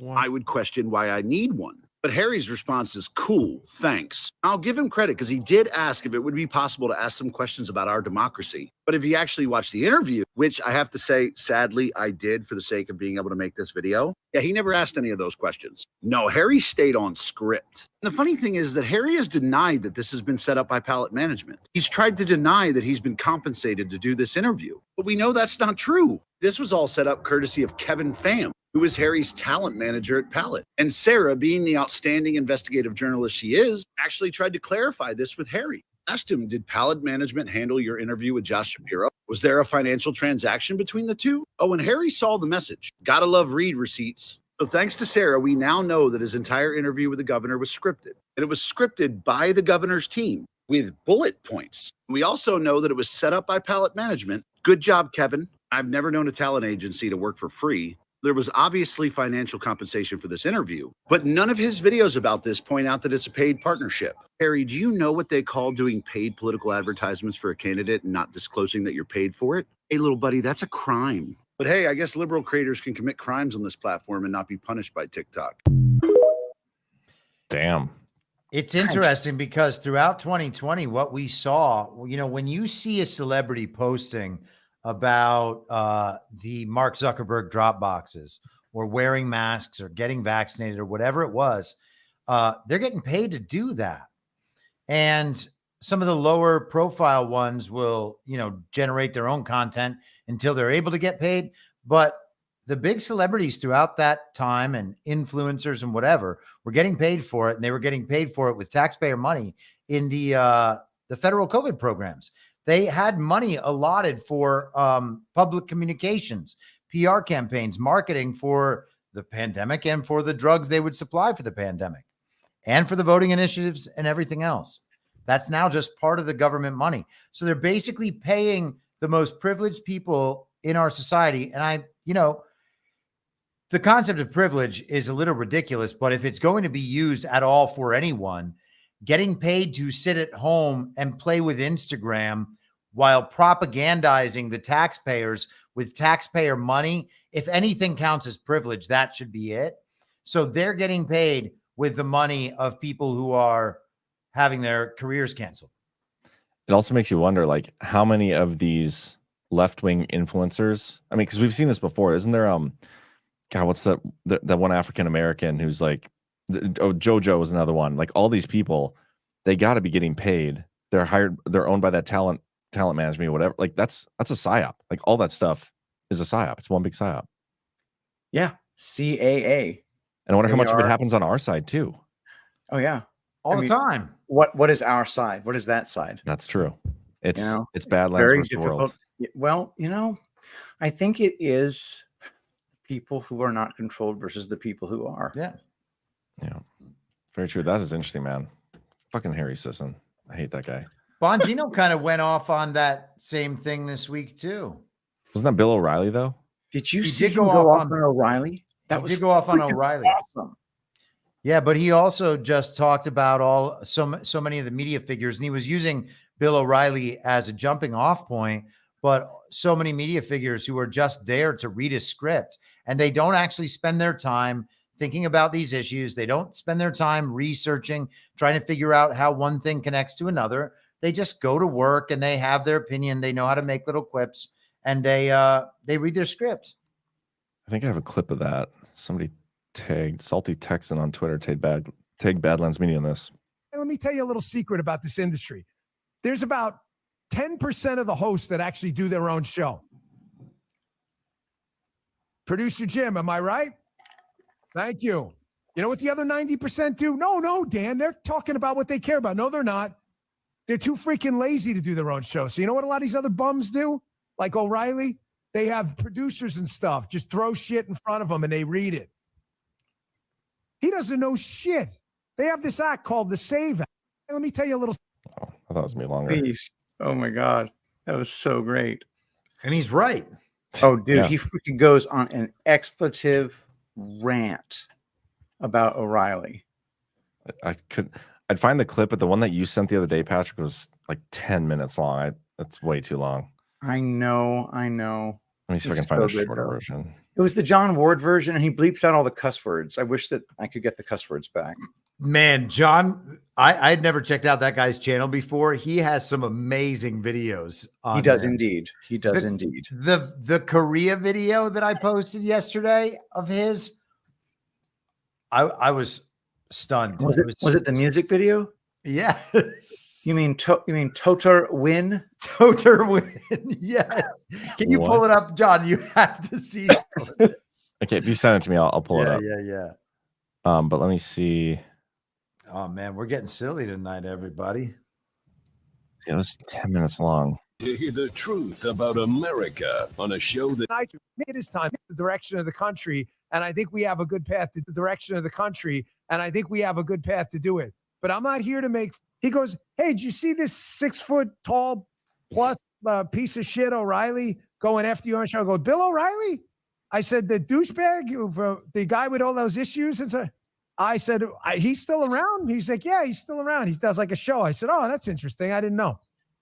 I would question why I need one. But Harry's response is cool, thanks. I'll give him credit because he did ask if it would be possible to ask some questions about our democracy. But if you actually watch the interview, which I have to say, sadly, I did for the sake of being able to make this video, yeah, he never asked any of those questions. No, Harry stayed on script. And the funny thing is that Harry has denied that this has been set up by Palette Management. He's tried to deny that he's been compensated to do this interview. But we know that's not true. This was all set up courtesy of Kevin Pham, who is Harry's talent manager at Palette. And Sarah, being the outstanding investigative journalist she is, actually tried to clarify this with Harry. Asked him, did Palette Management handle your interview with Josh Shapiro? Was there a financial transaction between the two? Oh, and Harry saw the message. Gotta love read receipts. So thanks to Sarah, we now know that his entire interview with the governor was scripted. And it was scripted by the governor's team with bullet points. We also know that it was set up by Palette Management. Good job, Kevin. I've never known a talent agency to work for free. There was obviously financial compensation for this interview, but none of his videos about this point out that it's a paid partnership. Harry, do you know what they call doing paid political advertisements for a candidate and not disclosing that you're paid for it? Hey, little buddy, that's a crime. But hey, I guess liberal creators can commit crimes on this platform and not be punished by TikTok. Damn. It's interesting because throughout 2020, what we saw, you know, when you see a celebrity posting about the Mark Zuckerberg drop boxes or wearing masks or getting vaccinated or whatever it was, they're getting paid to do that. And some of the lower profile ones will, you know, generate their own content until they're able to get paid. But the big celebrities throughout that time and influencers and whatever were getting paid for it. And they were getting paid for it with taxpayer money in the federal COVID programs. They had money allotted for public communications, PR campaigns, marketing for the pandemic and for the drugs they would supply for the pandemic and for the voting initiatives and everything else. That's now just part of the government money. So they're basically paying the most privileged people in our society. And the concept of privilege is a little ridiculous, but if it's going to be used at all for anyone, getting paid to sit at home and play with Instagram while propagandizing the taxpayers with taxpayer money, if anything counts as privilege, that should be it. So they're getting paid with the money of people who are having their careers canceled. It also makes you wonder, like, how many of these left-wing influencers, I mean, because we've seen this before, isn't there, God, what's that one African-American who's like, JoJo was another one, like all these people, they got to be getting paid. They're hired, they're owned by that talent management, whatever. Like that's a psyop. Like all that stuff is a psyop. It's one big psyop. Yeah. CAA. And I wonder how much of it happens on our side too. Oh yeah. All the time. What is our side? What is that side? That's true. It's it's Badlands very versus the world. Well, I think it is people who are not controlled versus the people who are. Yeah. Yeah. Very true. That is interesting, man. Fucking Harry Sisson. I hate that guy. Bongino kind of went off on that same thing this week too. Wasn't that Bill O'Reilly though? Did you see him go off on O'Reilly? That did go off on O'Reilly. Awesome. Yeah, but he also just talked about so many of the media figures, and he was using Bill O'Reilly as a jumping off point, but so many media figures who are just there to read a script, and they don't actually spend their time thinking about these issues. They don't spend their time researching, trying to figure out how one thing connects to another. They just go to work and they have their opinion. They know how to make little quips, and they read their script. I think I have a clip of that. Somebody tagged Salty Texan on Twitter, tag Badlands Media on this. Let me tell you a little secret about this industry. There's about 10% of the hosts that actually do their own show. Producer Jim, am I right? Thank you. You know what the other 90% do? No, Dan, they're talking about what they care about. No, they're not. They're too freaking lazy to do their own show. So you know what a lot of these other bums do? Like O'Reilly? They have producers and stuff. Just throw shit in front of them and they read it. He doesn't know shit. They have this act called the Save Act. Let me tell you a little. Oh, I thought it was me longer. Please. Oh my God. That was so great. And he's right. Oh, dude, Yeah. he freaking goes on an expletive rant about O'Reilly. I'd find the clip, but the one that you sent the other day, Patrick, was like 10 minutes long. That's way too long. I know. Let me see if I It's can find so a good, shorter though. version. It was the John Ward version, and he bleeps out all the cuss words. I wish that I could get the cuss words back. Man, John, I had never checked out that guy's channel before. He has some amazing videos. He does there. indeed. He does indeed. The Korea video that I posted yesterday of his, I was stunned. Was it the music video? Yeah. You mean Toter Win? Toter Win. Yes. Can you pull it up, John? You have to see some of this. Okay, if you send it to me, I'll pull it up. Yeah. But let me see. Oh man, we're getting silly tonight, everybody. Yeah, this is 10 minutes long. To hear the truth about America on a show that It is time the direction of the country, and I think we have a good path to the direction of the country, and I think we have a good path to do it. But I'm not here to make. He goes, hey, did you see this 6 foot tall plus piece of shit O'Reilly going after you on the show? I go, Bill O'Reilly? I said, the douchebag, the guy with all those issues. And so I said, he's still around? He's like, yeah, he's still around. He does like a show. I said, oh, that's interesting. I didn't know.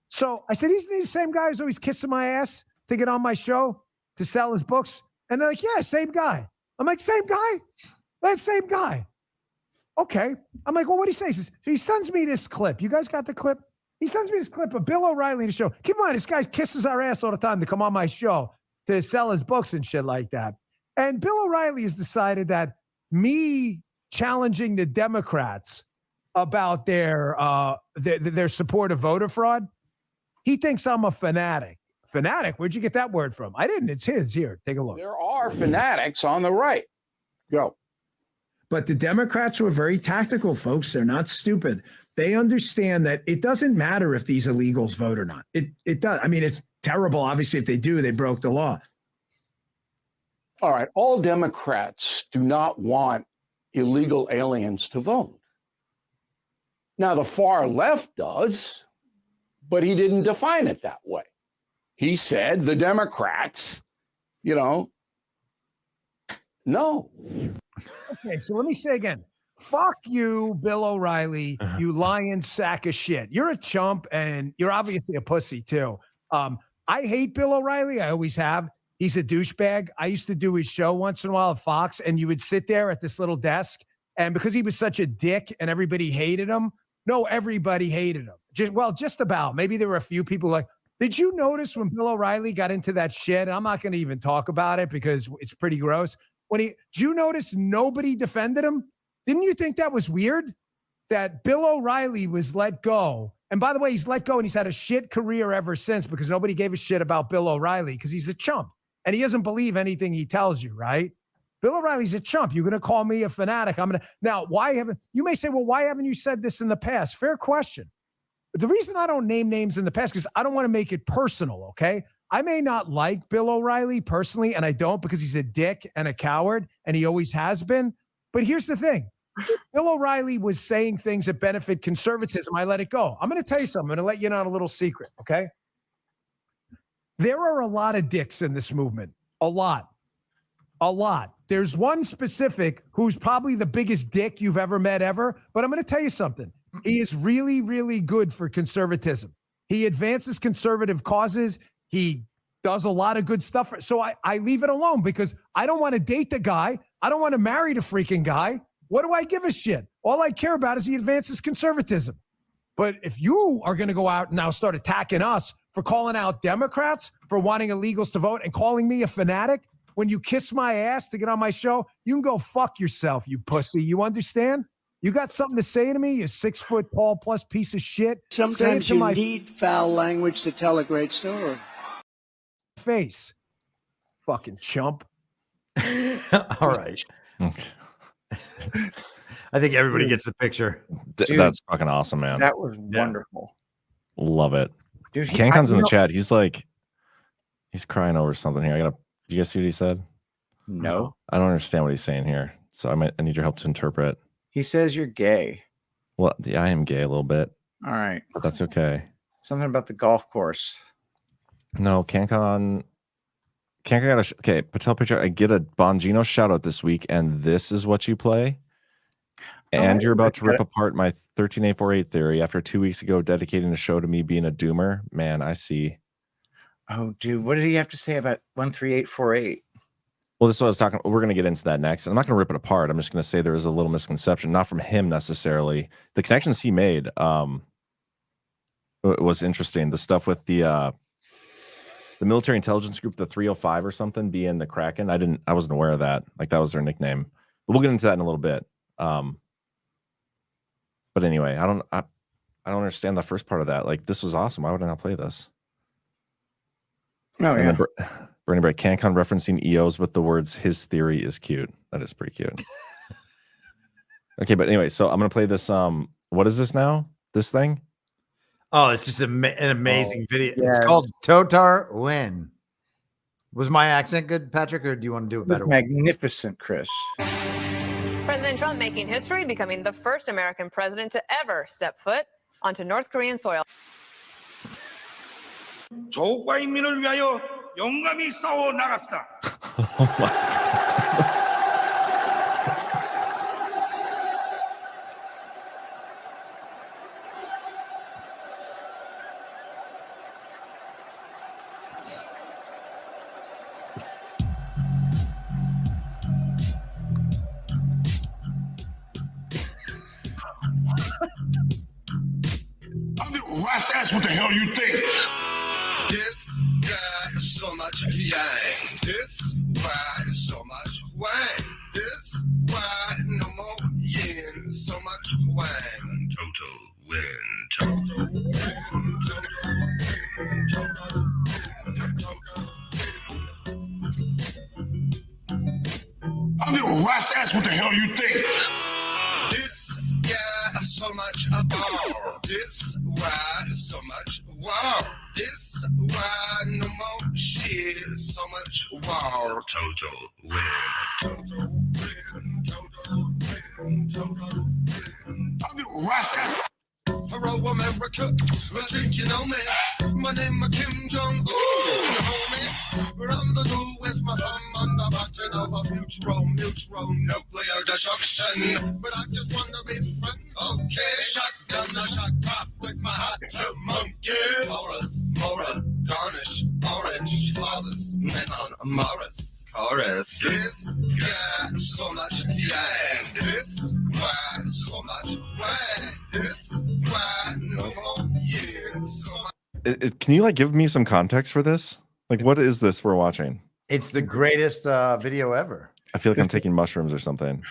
So I said, he's the same guy who's always kissing my ass to get on my show to sell his books. And they're like, yeah, same guy. I'm like, same guy? That same guy. Okay. I'm like, well, what do you say? He says, so he sends me this clip. You guys got the clip? He sends me this clip of Bill O'Reilly in the show. Keep in mind, this guy kisses our ass all the time to come on my show to sell his books and shit like that. And Bill O'Reilly has decided that me challenging the Democrats about their support of voter fraud, he thinks I'm a fanatic. Fanatic? Where'd you get that word from? I didn't. It's his. Here, take a look. There are fanatics on the right. Go. But the Democrats were very tactical, folks. They're not stupid. They understand that it doesn't matter if these illegals vote or not. It does. I mean, it's terrible. Obviously, if they do, they broke the law. All right. All Democrats do not want illegal aliens to vote. Now, the far left does, but he didn't define it that way. He said the Democrats, no. Okay, so let me say again. Fuck you, Bill O'Reilly, you lying sack of shit. You're a chump and you're obviously a pussy too. I hate Bill O'Reilly. I always have. He's a douchebag. I used to do his show once in a while at Fox, and you would sit there at this little desk, and because he was such a dick and everybody hated him, no, everybody hated him. Just about. Maybe there were a few people like, did you notice when Bill O'Reilly got into that shit? I'm not going to even talk about it because it's pretty gross. Did you notice nobody defended him? Didn't you think that was weird? That Bill O'Reilly was let go. And by the way, he's let go and he's had a shit career ever since because nobody gave a shit about Bill O'Reilly because he's a chump and he doesn't believe anything he tells you, right? Bill O'Reilly's a chump. You're going to call me a fanatic. Now, you may say, well, why haven't you said this in the past? Fair question. But the reason I don't name names in the past is I don't want to make it personal, okay? I may not like Bill O'Reilly personally, and I don't because he's a dick and a coward, and he always has been. But here's the thing. Bill O'Reilly was saying things that benefit conservatism. I let it go. I'm going to tell you something. I'm going to let you in on a little secret, okay? There are a lot of dicks in this movement. A lot. There's one specific who's probably the biggest dick you've ever met ever, but I'm going to tell you something. He is really, really good for conservatism. He advances conservative causes. He does a lot of good stuff. So I leave it alone because I don't want to date the guy. I don't want to marry the freaking guy. What do I give a shit? All I care about is he advances conservatism. But if you are going to go out and now start attacking us for calling out Democrats, for wanting illegals to vote and calling me a fanatic, when you kiss my ass to get on my show, you can go fuck yourself, you pussy. You understand? You got something to say to me, you 6 foot tall plus piece of shit? Sometimes you need foul language to tell a great story. Face. Fucking chump. All right. I think everybody gets the picture. Dude, that's fucking awesome, man. That was wonderful. Love it. Dude, Cancon's in the chat. He's crying over something here. Did you guys see what he said? No. I don't understand what he's saying here. So I need your help to interpret. He says you're gay. Well, yeah, I am gay a little bit. All right. But that's okay. Something about the golf course. No, Cancon got okay, Patel picture. I get a Bongino shout out this week, and this is what you play. And you're about to rip apart my 13848 theory after 2 weeks ago dedicating the show to me being a doomer. Man, I see. Oh, dude, what did he have to say about 13848? Well, this is what I was talking. We're going to get into that next. I'm not going to rip it apart. I'm just going to say there was a little misconception, not from him necessarily. The connections he made was interesting. The stuff with the military intelligence group, the 305 or something, being the Kraken. I wasn't aware of that. Like that was their nickname. But we'll get into that in a little bit. But anyway, I don't understand the first part of that. Like this was awesome. Why would I not play this? Oh yeah. Bernie Bright, CanCon referencing EOs with the words "his theory is cute." That is pretty cute. Okay, but anyway, so I'm gonna play this. What is this now? This thing? Oh, it's just an amazing video. yeah. It's called Totar Win. Was my accent good, Patrick, or do you want to do it better? Magnificent, Chris. President Trump making history, becoming the first American president to ever step foot onto North Korean soil. 조국과 인민을 위하여 용감히 싸워 나갑시다. Watch that's what the hell you think. This got so much yang. This why so much wang. This why no more yin. So much wang. Total win. Total win. Total win. Total win. I mean, watch that's what the hell you think. This got so much about. This why so much wow. This why no more shit. So much wow. Total win. Total win. Total win. Total win. I mean, watch that. Hello, America. I think you know me. My name is Kim Jong. Ooh, you know me. We're on the do with my thumb on the button of a mutual nuclear destruction. But I just want to be friends. Okay, shotgun, a shot pop with my hot two monkeys. Mora, garnish, orange, Hollis, lemon, Morris, chorus. This guy so much yang. This why so much wang. This why no more years. So much. Can you like give me some context for this? Like, what is this we're watching? It's the greatest video ever. I feel like I'm taking mushrooms or something.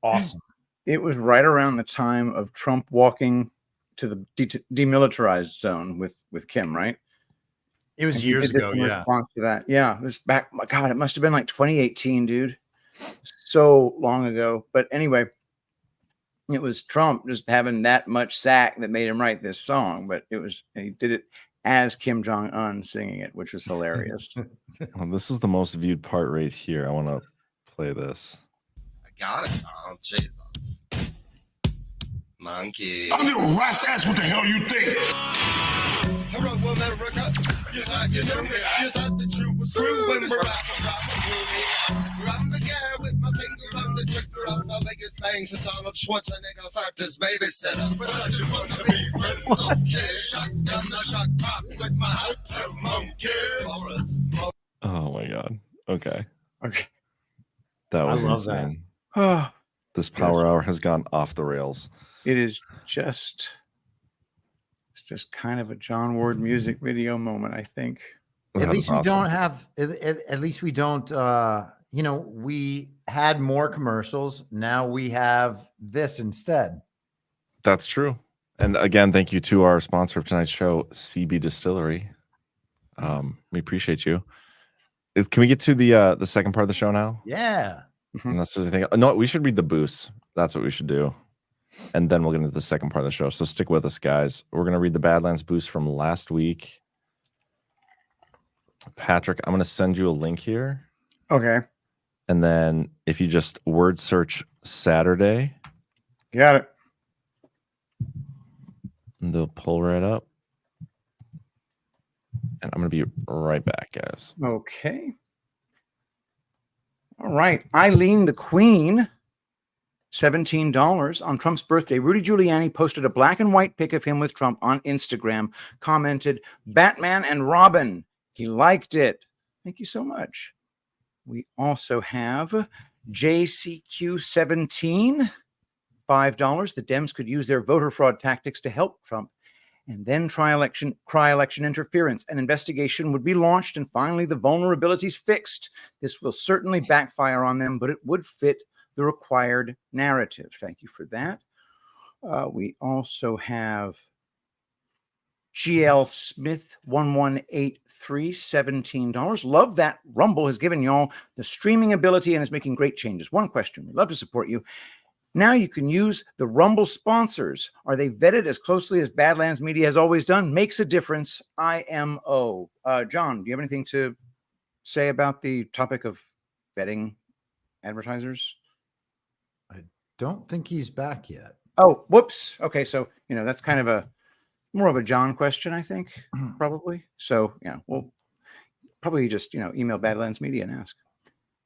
Awesome. It was right around the time of Trump walking to the demilitarized zone with Kim, right? It was years ago, in yeah. response to that. Yeah, it was back. My God, it must have been like 2018, dude. So long ago. But anyway, it was Trump just having that much sack that made him write this song. But he did it as Kim Jong Un singing it, which was hilarious. Well, this is the most viewed part right here. I want to play this. I got it. Oh, Jesus. Monkey. I'm little rash ass. What the hell you think? Hello, America. You thought you knew me. You thought that you were screwing me. I'm the guy with my finger on the trigger of the biggest bang since Arnold Schwarzenegger fucked his babysitter. But I just want to be friends. Okay, shotgun, a shot pop with my hot two monkeys. Oh my god. Okay. Okay. That was love that. insane. Oh, This power hour has gone off the rails. it is just, it's just kind of a John Ward music video moment, I think. At That least is we awesome. don't have. At least we don't. You know, we had more commercials. Now we have this instead. That's true. And again, thank you to our sponsor of tonight's show, CB Distillery. We appreciate you. Can we get to the second part of the show now? Yeah. Unless there's anything. No, we should read the boost. That's what we should do. And then we'll get into the second part of the show. So stick with us, guys. We're going to read the Badlands boost from last week. Patrick, I'm going to send you a link here. Okay. And then if you just word search Saturday, Got it. they'll pull right up. And I'm going to be right back, guys. Okay. All right. Eileen the Queen, $17 on Trump's birthday. Rudy Giuliani posted a black and white pic of him with Trump on Instagram, commented, Batman and Robin. He liked it. Thank you so much. We also have JCQ17, $5. The Dems could use their voter fraud tactics to help Trump and then cry election interference. An investigation would be launched and finally the vulnerabilities fixed. This will certainly backfire on them, but it would fit the required narrative. Thank you for that. We also have GL Smith 1183, $17. Love that Rumble has given y'all the streaming ability and is making great changes. One question. We'd love to support you. Now you can use the Rumble sponsors. Are they vetted as closely as Badlands Media has always done? Makes a difference. IMO. John, do you have anything to say about the topic of vetting advertisers? I don't think he's back yet. Oh, whoops. Okay, so that's kind of more of a John question, I think, probably. So yeah, we'll probably just email Badlands Media and ask.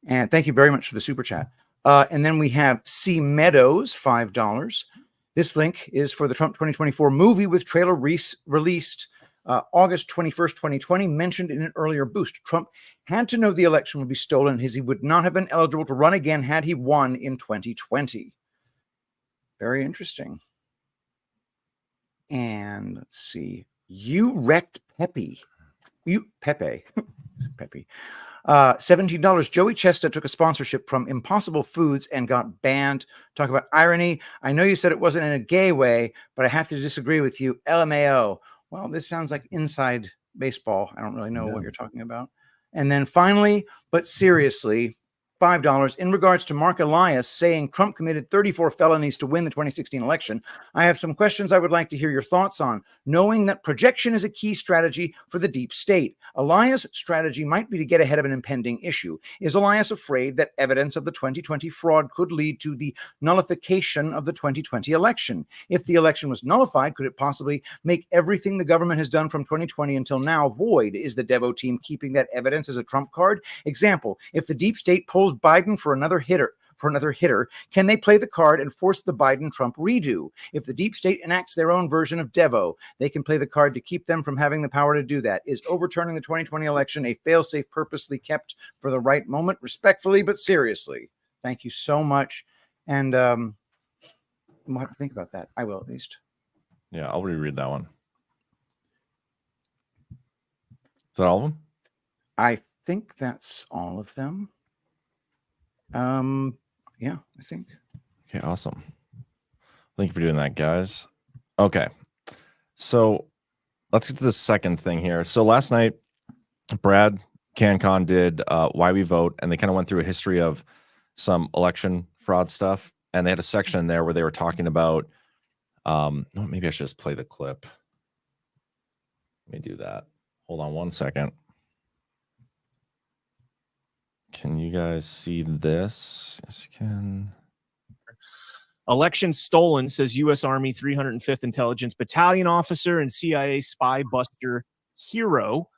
And thank you very much for the super chat. And then we have C Meadows, $5. This link is for the Trump 2024 movie with trailer released August 21st, 2020, mentioned in an earlier boost. Trump had to know the election would be stolen, as he would not have been eligible to run again had he won in 2020. Very interesting. And let's see. You wrecked Pepe. Pepe. $17. Joey Chestnut took a sponsorship from Impossible Foods and got banned. Talk about irony. I know you said it wasn't in a gay way, but I have to disagree with you. LMAO. Well, this sounds like inside baseball. I don't really know what you're talking about. And then finally, but seriously, $5. In regards to Mark Elias saying Trump committed 34 felonies to win the 2016 election, I have some questions I would like to hear your thoughts on. Knowing that projection is a key strategy for the deep state, Elias' strategy might be to get ahead of an impending issue. Is Elias afraid that evidence of the 2020 fraud could lead to the nullification of the 2020 election? If the election was nullified, could it possibly make everything the government has done from 2020 until now void? Is the Devo team keeping that evidence as a trump card? Example, if the deep state polls Biden for another hitter, can they play the card and force the Biden-Trump redo? If the deep state enacts their own version of Devo, they can play the card to keep them from having the power to do that. Is overturning the 2020 election a failsafe purposely kept for the right moment? Respectfully, but seriously. Thank you so much. And we'll have to think about that. I will, at least. Yeah, I'll reread that one. Is that all of them? I think that's all of them. Yeah, I think. Okay, awesome. Thank you for doing that, guys. Okay, so let's get to the second thing here. So last night, Brad CanCon did Why We Vote, and they kind of went through a history of some election fraud stuff, and they had a section in there where they were talking about maybe I should just play the clip. Let me do that. Hold on one second. Can you guys see this? Yes, you can. Election stolen, says U.S. Army 305th Intelligence Battalion officer and CIA spy buster hero.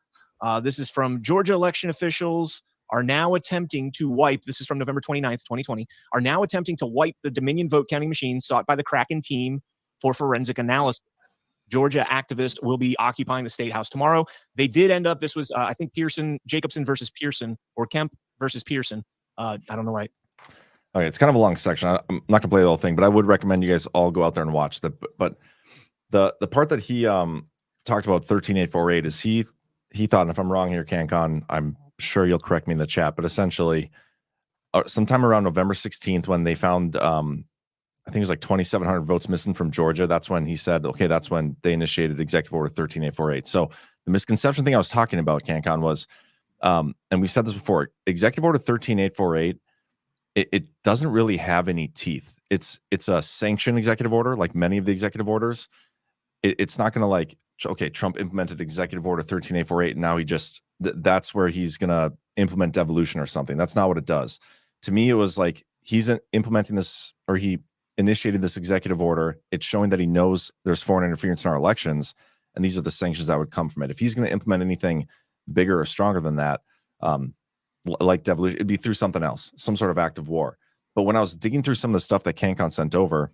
This is from Georgia election officials are now attempting to wipe, this is from November 29th, 2020, are now attempting to wipe the Dominion vote counting machine sought by the Kraken team for forensic analysis. Georgia activist will be occupying the State House tomorrow. They did end up, this was, I think, Jacobson versus Pearson, or Kemp versus Pearson. I don't know why. Okay, it's kind of a long section. I'm not going to play the whole thing, but I would recommend you guys all go out there and watch the. But the part that he talked about 13848 is he thought, and if I'm wrong here, CanCon, I'm sure you'll correct me in the chat, but essentially, sometime around November 16th, when they found I think it was like 2,700 votes missing from Georgia. That's when he said, okay, that's when they initiated Executive Order 13848. So the misconception thing I was talking about, CanCon, was, and we've said this before, Executive Order 13848, it doesn't really have any teeth. It's a sanctioned executive order, like many of the executive orders. It's not going to like, okay, Trump implemented Executive Order 13848, and now he just, that's where he's going to implement devolution or something. That's not what it does. To me, it was like he's implementing this, or he initiated this executive order. It's showing that he knows there's foreign interference in our elections, and these are the sanctions that would come from it. If he's going to implement anything bigger or stronger than that, like devolution, it'd be through something else, some sort of act of war. But when I was digging through some of the stuff that CanCon sent over,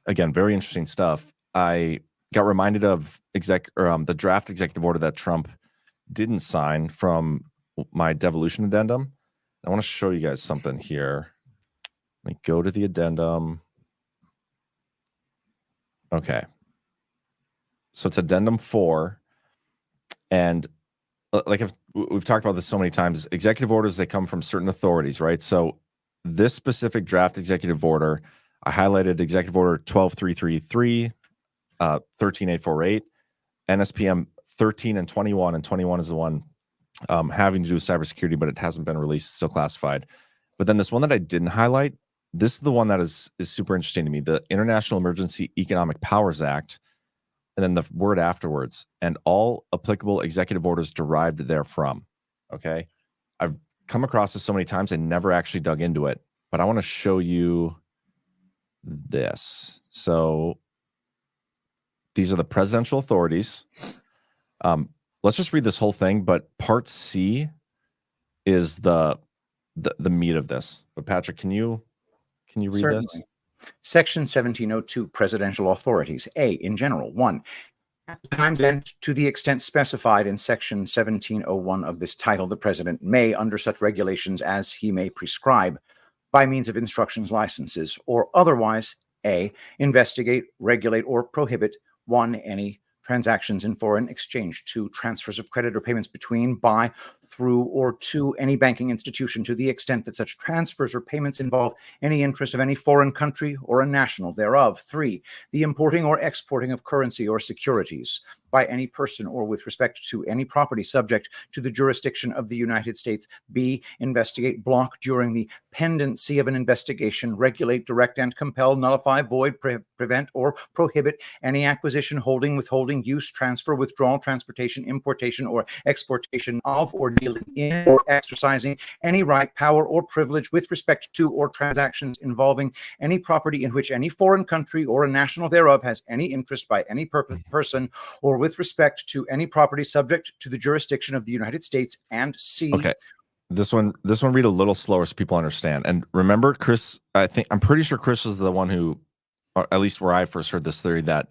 again, very interesting stuff, I got reminded of the draft executive order that Trump didn't sign from my devolution addendum. I want to show you guys something here. Let me go to the addendum. Okay. So it's addendum 4. And like we've talked about this so many times, executive orders, they come from certain authorities, right? So this specific draft executive order, I highlighted Executive Order 12333, 13848, NSPM 13 and 21, and 21 is the one having to do with cybersecurity, but it hasn't been released, it's still classified. But then this one that I didn't highlight, this is the one that is super interesting to me, the International Emergency Economic Powers Act, and then the word afterwards, and all applicable executive orders derived therefrom. Okay. I've come across this so many times, I never actually dug into it, but I want to show you this. So these are the presidential authorities. Let's just read this whole thing, but part C is the meat of this. But Patrick, can you read Certainly. this? Section 1702, Presidential Authorities. A, in general, 1. At the time and to the extent specified in Section 1701 of this title, the President may, under such regulations as he may prescribe, by means of instructions, licenses, or otherwise, A, investigate, regulate, or prohibit, 1, any transactions in foreign exchange, 2, transfers of credit or payments between, by, through, or to any banking institution to the extent that such transfers or payments involve any interest of any foreign country or a national thereof, 3, the importing or exporting of currency or securities, by any person or with respect to any property subject to the jurisdiction of the United States. B, investigate, block during the pendency of an investigation, regulate, direct, and compel, nullify, void, prevent, or prohibit any acquisition, holding, withholding, use, transfer, withdrawal, transportation, importation, or exportation of, or dealing in, or exercising any right, power, or privilege with respect to or transactions involving any property in which any foreign country or a national thereof has any interest by any person, or with respect to any property subject to the jurisdiction of the United States. And C. Okay. This one read a little slower so people understand. And remember, Chris, I'm pretty sure Chris was the one who, or at least where I first heard this theory, that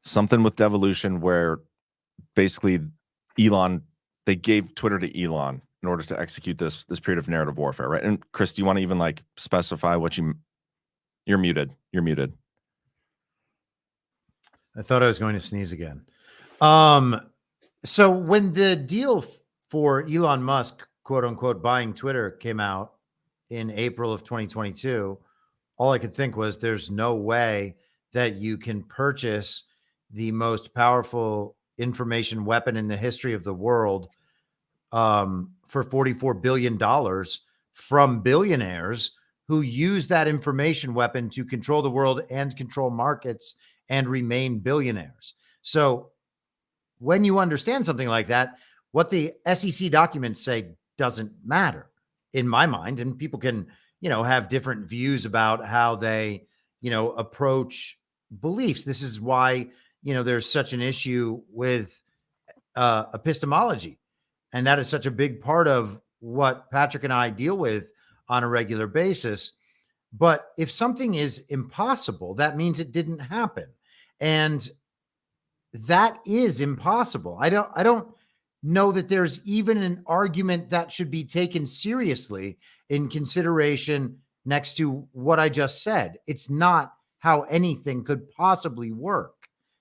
something with devolution where basically Elon, they gave Twitter to Elon in order to execute this period of narrative warfare, right? And Chris, do you want to even like specify what you're muted. You're muted. I thought I was going to sneeze again. So when the deal for Elon Musk, quote unquote, buying Twitter came out in April of 2022, all I could think was there's no way that you can purchase the most powerful information weapon in the history of the world for $44 billion from billionaires who use that information weapon to control the world and control markets and remain billionaires. So when you understand something like that, what the SEC documents say doesn't matter in my mind. And people can, have different views about how they, approach beliefs. This is why, there's such an issue with epistemology. And that is such a big part of what Patrick and I deal with on a regular basis. But if something is impossible, that means it didn't happen. And that is impossible. I don't know that there's even an argument that should be taken seriously in consideration next to what I just said. It's not how anything could possibly work.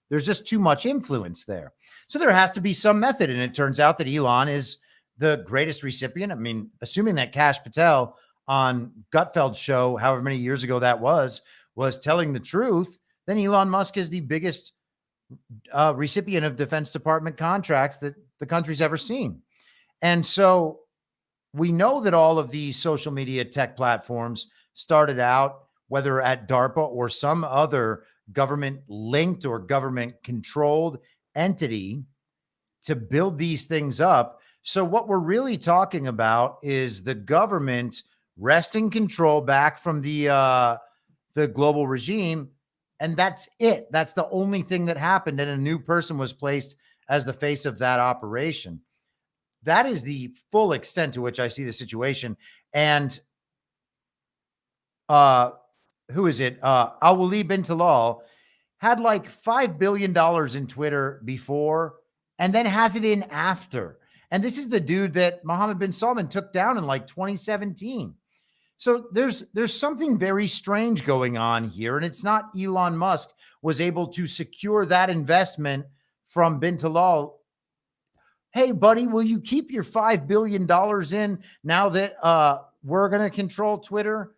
There's just too much influence there. So there has to be some method. And it turns out that Elon is the greatest recipient. I mean, assuming that Kash Patel on Gutfeld's show, however many years ago that was telling the truth, then Elon Musk is the biggest recipient of Defense Department contracts that the country's ever seen. And so we know that all of these social media tech platforms started out, whether at DARPA or some other government linked or government controlled entity, to build these things up. So what we're really talking about is the government wresting control back from the global regime. And that's it. That's the only thing that happened. And a new person was placed as the face of that operation. That is the full extent to which I see the situation. And who is it? Al-Wali bin Talal had like $5 billion in Twitter before and then has it in after. And this is the dude that Mohammed bin Salman took down in like 2017. So there's something very strange going on here. And it's not Elon Musk was able to secure that investment from bin Talal. Hey, buddy, will you keep your $5 billion in now that we're going to control Twitter?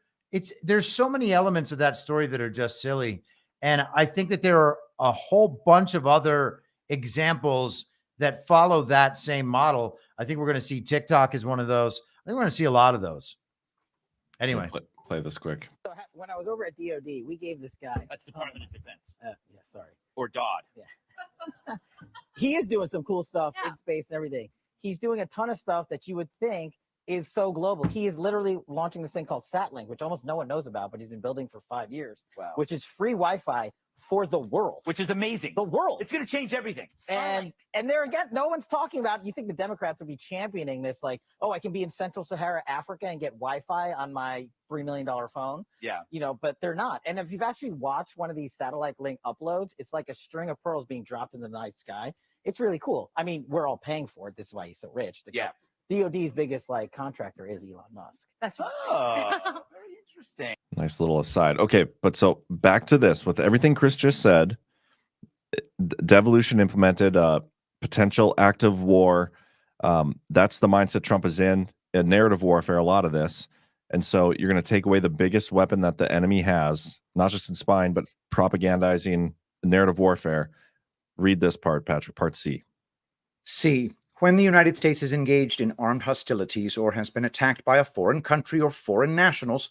There's so many elements of that story that are just silly. And I think that there are a whole bunch of other examples that follow that same model. I think we're going to see TikTok as one of those. I think we're going to see a lot of those. Anyway, play this quick. So when I was over at DOD, we gave this guy. That's Department of Defense. Yeah, sorry. Or Dodd. Yeah. He is doing some cool stuff in space and everything. He's doing a ton of stuff that you would think is so global. He is literally launching this thing called SatLink, which almost no one knows about, but he's been building for 5 years. Wow. Which is free Wi-Fi for the world. Which is amazing. The world. It's going to change everything. And there again, no one's talking about, you think the Democrats would be championing this, like, oh, I can be in Central Sahara, Africa and get Wi-Fi on my $3 million phone. Yeah. But they're not. And if you've actually watched one of these satellite link uploads, it's like a string of pearls being dropped in the night sky. It's really cool. I mean, we're all paying for it. This is why he's so rich. DOD's biggest contractor is Elon Musk. That's right. Oh, very interesting. Nice little aside. Okay, but so back to this. With everything Chris just said, devolution implemented a potential active war. That's the mindset Trump is in narrative warfare, a lot of this. And so you're going to take away the biggest weapon that the enemy has, not just in spying, but propagandizing narrative warfare. read this part, Patrick, part C. C. When the United States is engaged in armed hostilities or has been attacked by a foreign country or foreign nationals,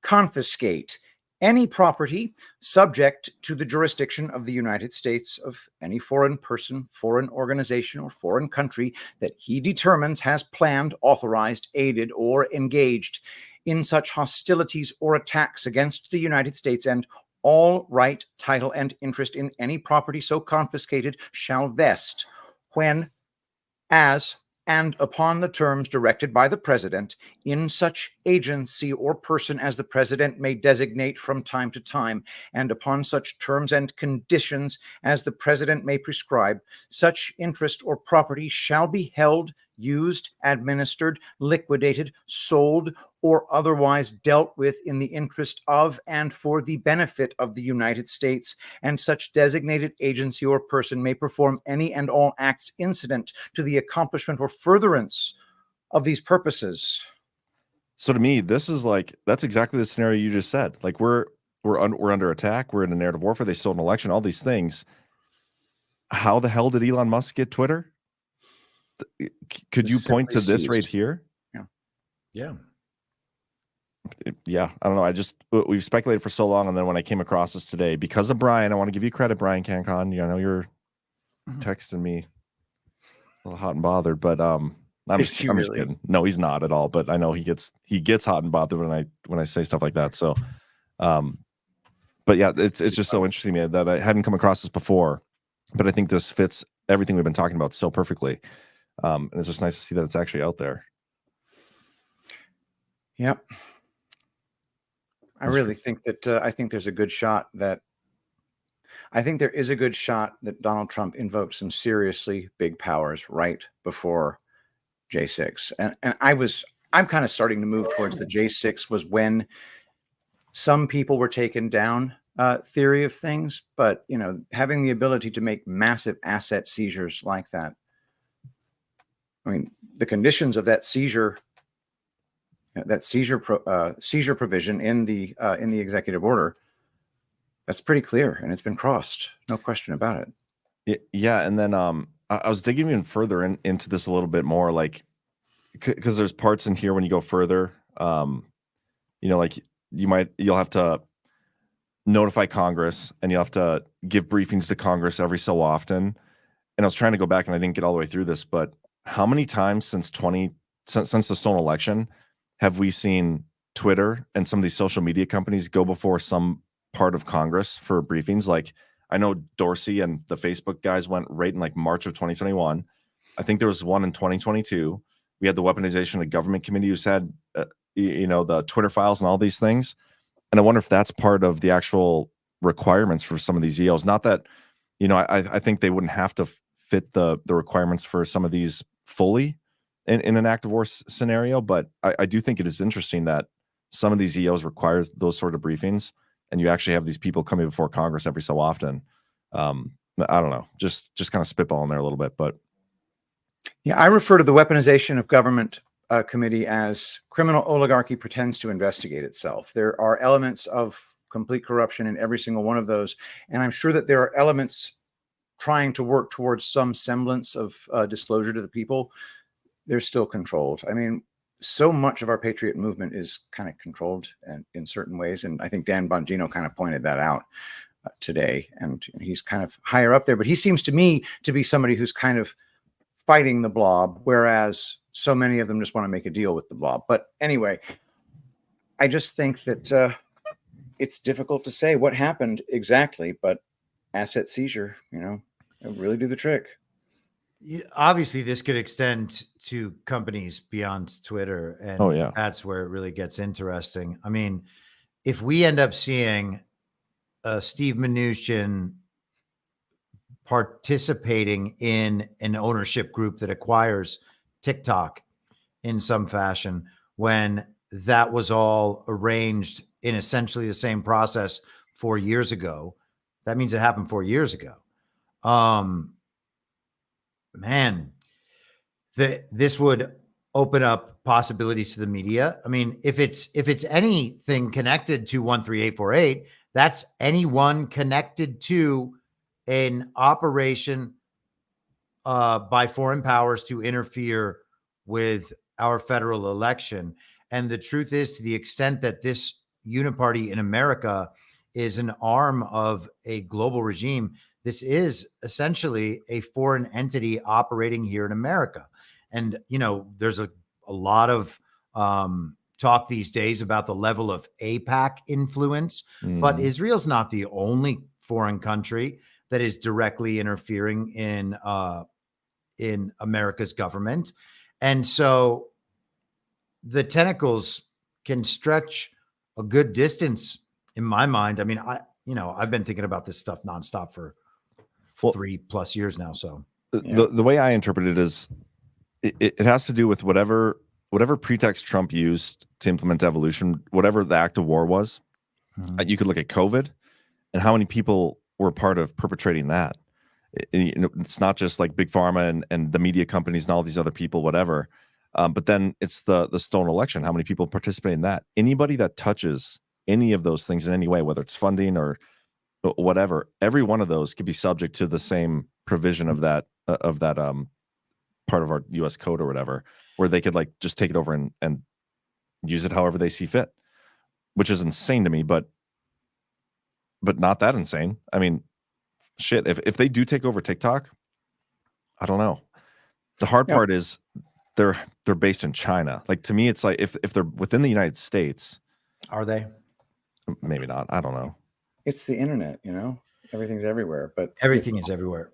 confiscate any property subject to the jurisdiction of the United States of any foreign person, foreign organization, or foreign country that he determines has planned, authorized, aided, or engaged in such hostilities or attacks against the United States, and all right, title, and interest in any property so confiscated shall vest when, as, and upon the terms directed by the President in such agency or person as the President may designate from time to time, and upon such terms and conditions as the President may prescribe, such interest or property shall be held, used, administered, liquidated, sold, or otherwise dealt with in the interest of and for the benefit of the United States, and such designated agency or person may perform any and all acts incident to the accomplishment or furtherance of these purposes. So to me, this is like, that's exactly the scenario you just said. Like we're under attack. We're in a narrative warfare. They stole an election, all these things. How the hell did Elon Musk get Twitter? Could you point to this right here? Yeah. Yeah, I don't know. We've speculated for so long, and then when I came across this today, because of Brian, I want to give you credit, Brian CanCon. I know you're texting me a little hot and bothered, but I'm just kidding. No, he's not at all. But I know he gets hot and bothered when I say stuff like that. So, but yeah, it's just so interesting, man, that I hadn't come across this before, but I think this fits everything we've been talking about so perfectly. And it's just nice to see that it's actually out there. Yep. I really think that I think there's a good shot that there is a good shot that Donald Trump invoked some seriously big powers right before J6. And I'm kind of starting to move towards the J6 was when some people were taken down theory of things, but having the ability to make massive asset seizures like that. I mean, the conditions of that seizure provision in the executive order, that's pretty clear, and it's been crossed, no question about it. Yeah, and then I was digging even further into this a little bit more, like because there's parts in here when you go further, like you'll have to notify Congress, and you'll have to give briefings to Congress every so often. And I was trying to go back, and I didn't get all the way through this, but how many times since the stolen election have we seen Twitter and some of these social media companies go before some part of Congress for briefings? Like I know Dorsey and the Facebook guys went right in like March of 2021. I think there was one in 2022. We had the weaponization of government committee who's had, the Twitter files and all these things. And I wonder if that's part of the actual requirements for some of these EOs. Not that, I think they wouldn't have to fit the requirements for some of these fully in an active war scenario, but I do think it is interesting that some of these EOs require those sort of briefings, and you actually have these people coming before Congress every so often. I don't know, just kind of spitballing there a little bit, but yeah, I refer to the weaponization of government committee as criminal oligarchy pretends to investigate itself. There are elements of complete corruption in every single one of those, and I'm sure that there are elements trying to work towards some semblance of disclosure to the people. They're still controlled. I mean, so much of our patriot movement is kind of controlled and in certain ways. And I think Dan Bongino kind of pointed that out today. And he's kind of higher up there, but he seems to me to be somebody who's kind of fighting the blob, whereas so many of them just want to make a deal with the blob. But anyway, I just think that it's difficult to say what happened exactly, but asset seizure, it'll really do the trick. Obviously, this could extend to companies beyond Twitter, and that's where it really gets interesting. I mean, if we end up seeing Steve Mnuchin participating in an ownership group that acquires TikTok in some fashion, when that was all arranged in essentially the same process 4 years ago, that means it happened 4 years ago. Man, this would open up possibilities to the media. I mean, if it's anything connected to 13848, that's anyone connected to an operation by foreign powers to interfere with our federal election. And the truth is, to the extent that this uniparty in America is an arm of a global regime, this is essentially a foreign entity operating here in America. And, you know, there's a lot of talk these days about the level of AIPAC influence, but Israel's not the only foreign country that is directly interfering in America's government. And so the tentacles can stretch a good distance in my mind. I mean, I've been thinking about this stuff nonstop for 3+ years now. So the way I interpret it is it has to do with whatever pretext Trump used to implement devolution, whatever the act of war was. You could look at COVID and how many people were part of perpetrating that. It's not just like big pharma and the media companies and all these other people, whatever. But then it's the stolen election. How many people participate in that? Anybody that touches any of those things in any way, whether it's funding or whatever, every one of those could be subject to the same provision of that part of our U.S. code or whatever, where they could like just take it over and use it however they see fit, which is insane to me, but not that insane. I mean, shit, if they do take over TikTok, I don't know. The hard part is they're based in China. Like, to me, it's like if they're within the United States, are they? Maybe not. I don't know. It's the internet, you know, everything's everywhere, but everything is everywhere.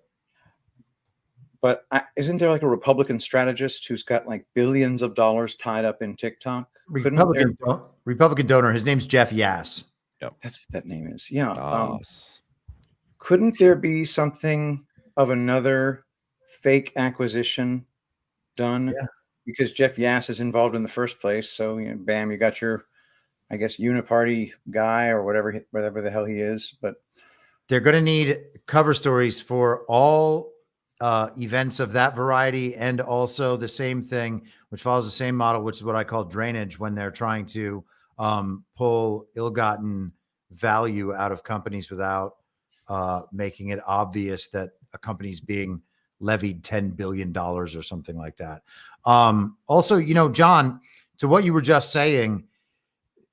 But isn't there like a Republican strategist who's got like billions of dollars tied up in TikTok? Republican donor. His name's Jeff Yass. Yep. That's what that name is. Yeah. Couldn't there be something of another fake acquisition done? Yeah. Because Jeff Yass is involved in the first place. So, you know, bam, you got your, I guess, uniparty guy or whatever the hell he is. But they're going to need cover stories for all events of that variety, and also the same thing, which follows the same model, which is what I call drainage, when they're trying to pull ill-gotten value out of companies without making it obvious that a company's being levied $10 billion or something like that. Also, you know, John, to what you were just saying,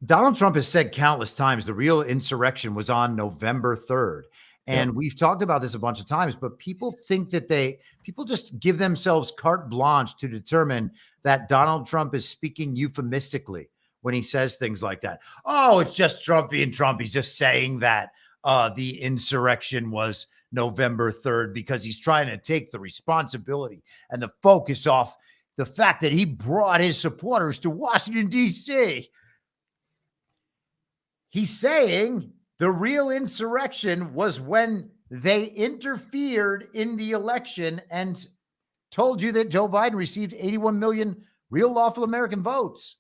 Donald Trump has said countless times the real insurrection was on November 3rd. And we've talked about this a bunch of times, but people think that people just give themselves carte blanche to determine that Donald Trump is speaking euphemistically when he says things like that. Oh, it's just Trump being Trump. He's just saying that the insurrection was November 3rd because he's trying to take the responsibility and the focus off the fact that he brought his supporters to Washington, D.C. He's saying the real insurrection was when they interfered in the election and told you that Joe Biden received 81 million real lawful American votes.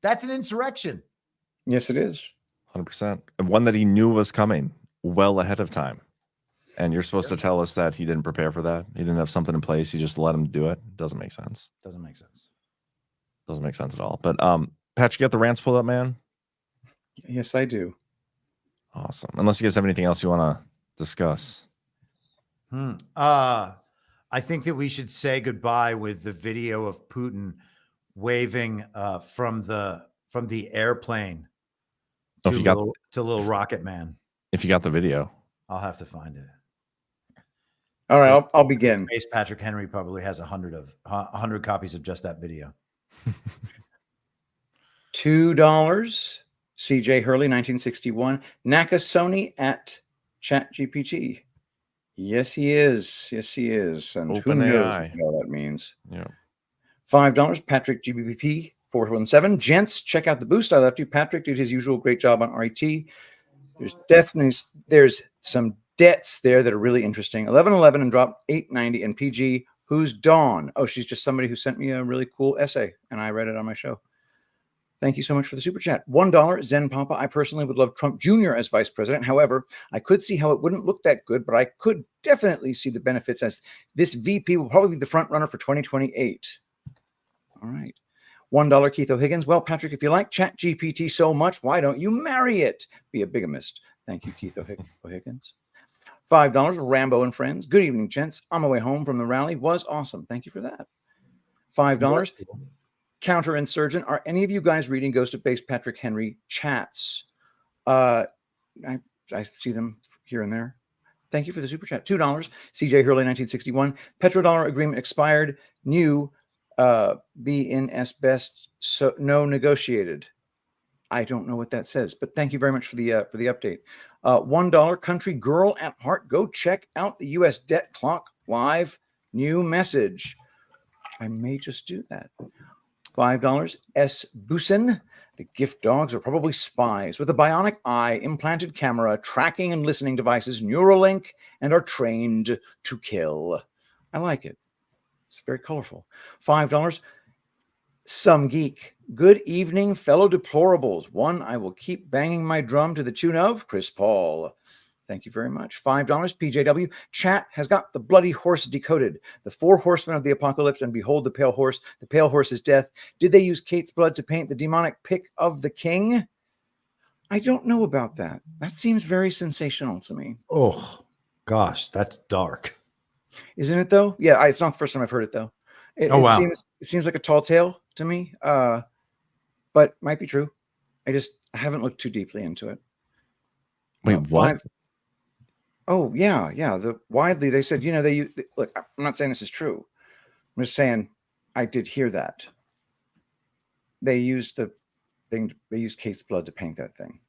That's an insurrection. Yes, it is. 100%. And one that he knew was coming well ahead of time. And you're supposed to tell us that he didn't prepare for that. He didn't have something in place. He just let him do it. Doesn't make sense. Doesn't make sense. Doesn't make sense at all. But Pat, you got the rants pulled up, man? Yes, I do. Awesome. Unless you guys have anything else you want to discuss. I think that we should say goodbye with the video of Putin waving from the airplane to little Rocket Man. If you got the video, I'll have to find it. All right, I'll begin. Patrick Henry probably has 100 copies of just that video. $2. CJ Hurley, 1961. Nakasone at ChatGPT. Yes, he is. Yes, he is. And Open who knows AI. what that means? Yeah. $5. Patrick GBP 417. Gents, check out the boost I left you. Patrick did his usual great job on RET. There's some debts there that are really interesting. 1111 and drop 890. And PG, who's Dawn? Oh, she's just somebody who sent me a really cool essay, and I read it on my show. Thank you so much for the super chat. $1, Zen Papa. I personally would love Trump Jr. as vice president. However, I could see how it wouldn't look that good, but I could definitely see the benefits, as this VP will probably be the front runner for 2028. All right. $1, Keith O'Higgins. Well, Patrick, if you like ChatGPT so much, why don't you marry it? Be a bigamist. Thank you, Keith O'Higgins. $5, Rambo and Friends. Good evening, gents. On my way home from the rally. Was awesome. Thank you for that. $5. Counterinsurgent. Are any of you guys reading Ghost of Base Patrick Henry chats? I see them here and there. Thank you for the super chat. $2. CJ Hurley, 1961. Petrodollar agreement expired. New BNS best. So no negotiated. I don't know what that says, but thank you very much for the update. $1 Country Girl at Heart. Go check out the U.S. Debt Clock live. New message. I may just do that. $5 S. Busen. The gift dogs are probably spies with a bionic eye, implanted camera, tracking and listening devices, Neuralink, and are trained to kill. I like it. It's very colorful. $5. Some Geek. Good evening, fellow deplorables. One, I will keep banging my drum to the tune of Chris Paul. Thank you very much. $5. PJW. Chat has got the bloody horse decoded. The 4 horsemen of the apocalypse, and behold the pale horse. The pale horse is death. Did they use Kate's blood to paint the demonic pick of the king? I don't know about that. That seems very sensational to me. Oh, gosh, that's dark. Isn't it, though? Yeah, it's not the first time I've heard it, though. It seems like a tall tale to me, but might be true. I haven't looked too deeply into it. Wait, what? Oh, yeah. They said, look, I'm not saying this is true. I'm just saying I did hear that. They used they used Kate's blood to paint that thing.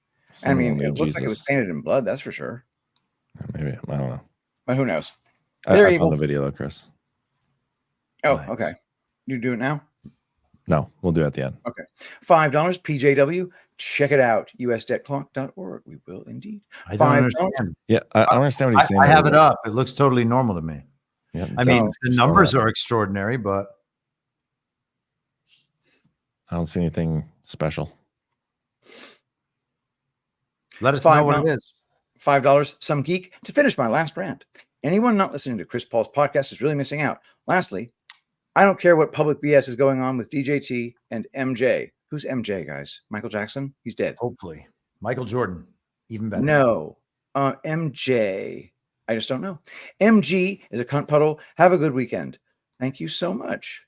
I mean, it looks like it was painted in blood, that's for sure. Maybe, I don't know. But who knows? I found the video though, Chris. Oh, Nice. okay. You do it now? No, we'll do it at the end. Okay. $5 PJW. Check it out. usdebtclock.org. We will indeed. I don't understand. Yeah, I don't understand what he's saying. I have it up. It looks totally normal to me. Yeah, I mean, the numbers are extraordinary, but I don't see anything special. Let us know what it is. $5. Some Geek. To finish my last rant, anyone not listening to Chris Paul's podcast is really missing out. Lastly, I don't care what public BS is going on with DJT and MJ. Who's MJ, guys? Michael Jackson? He's dead. Hopefully. Michael Jordan. Even better. No. MJ. I just don't know. MG is a cunt puddle. Have a good weekend. Thank you so much.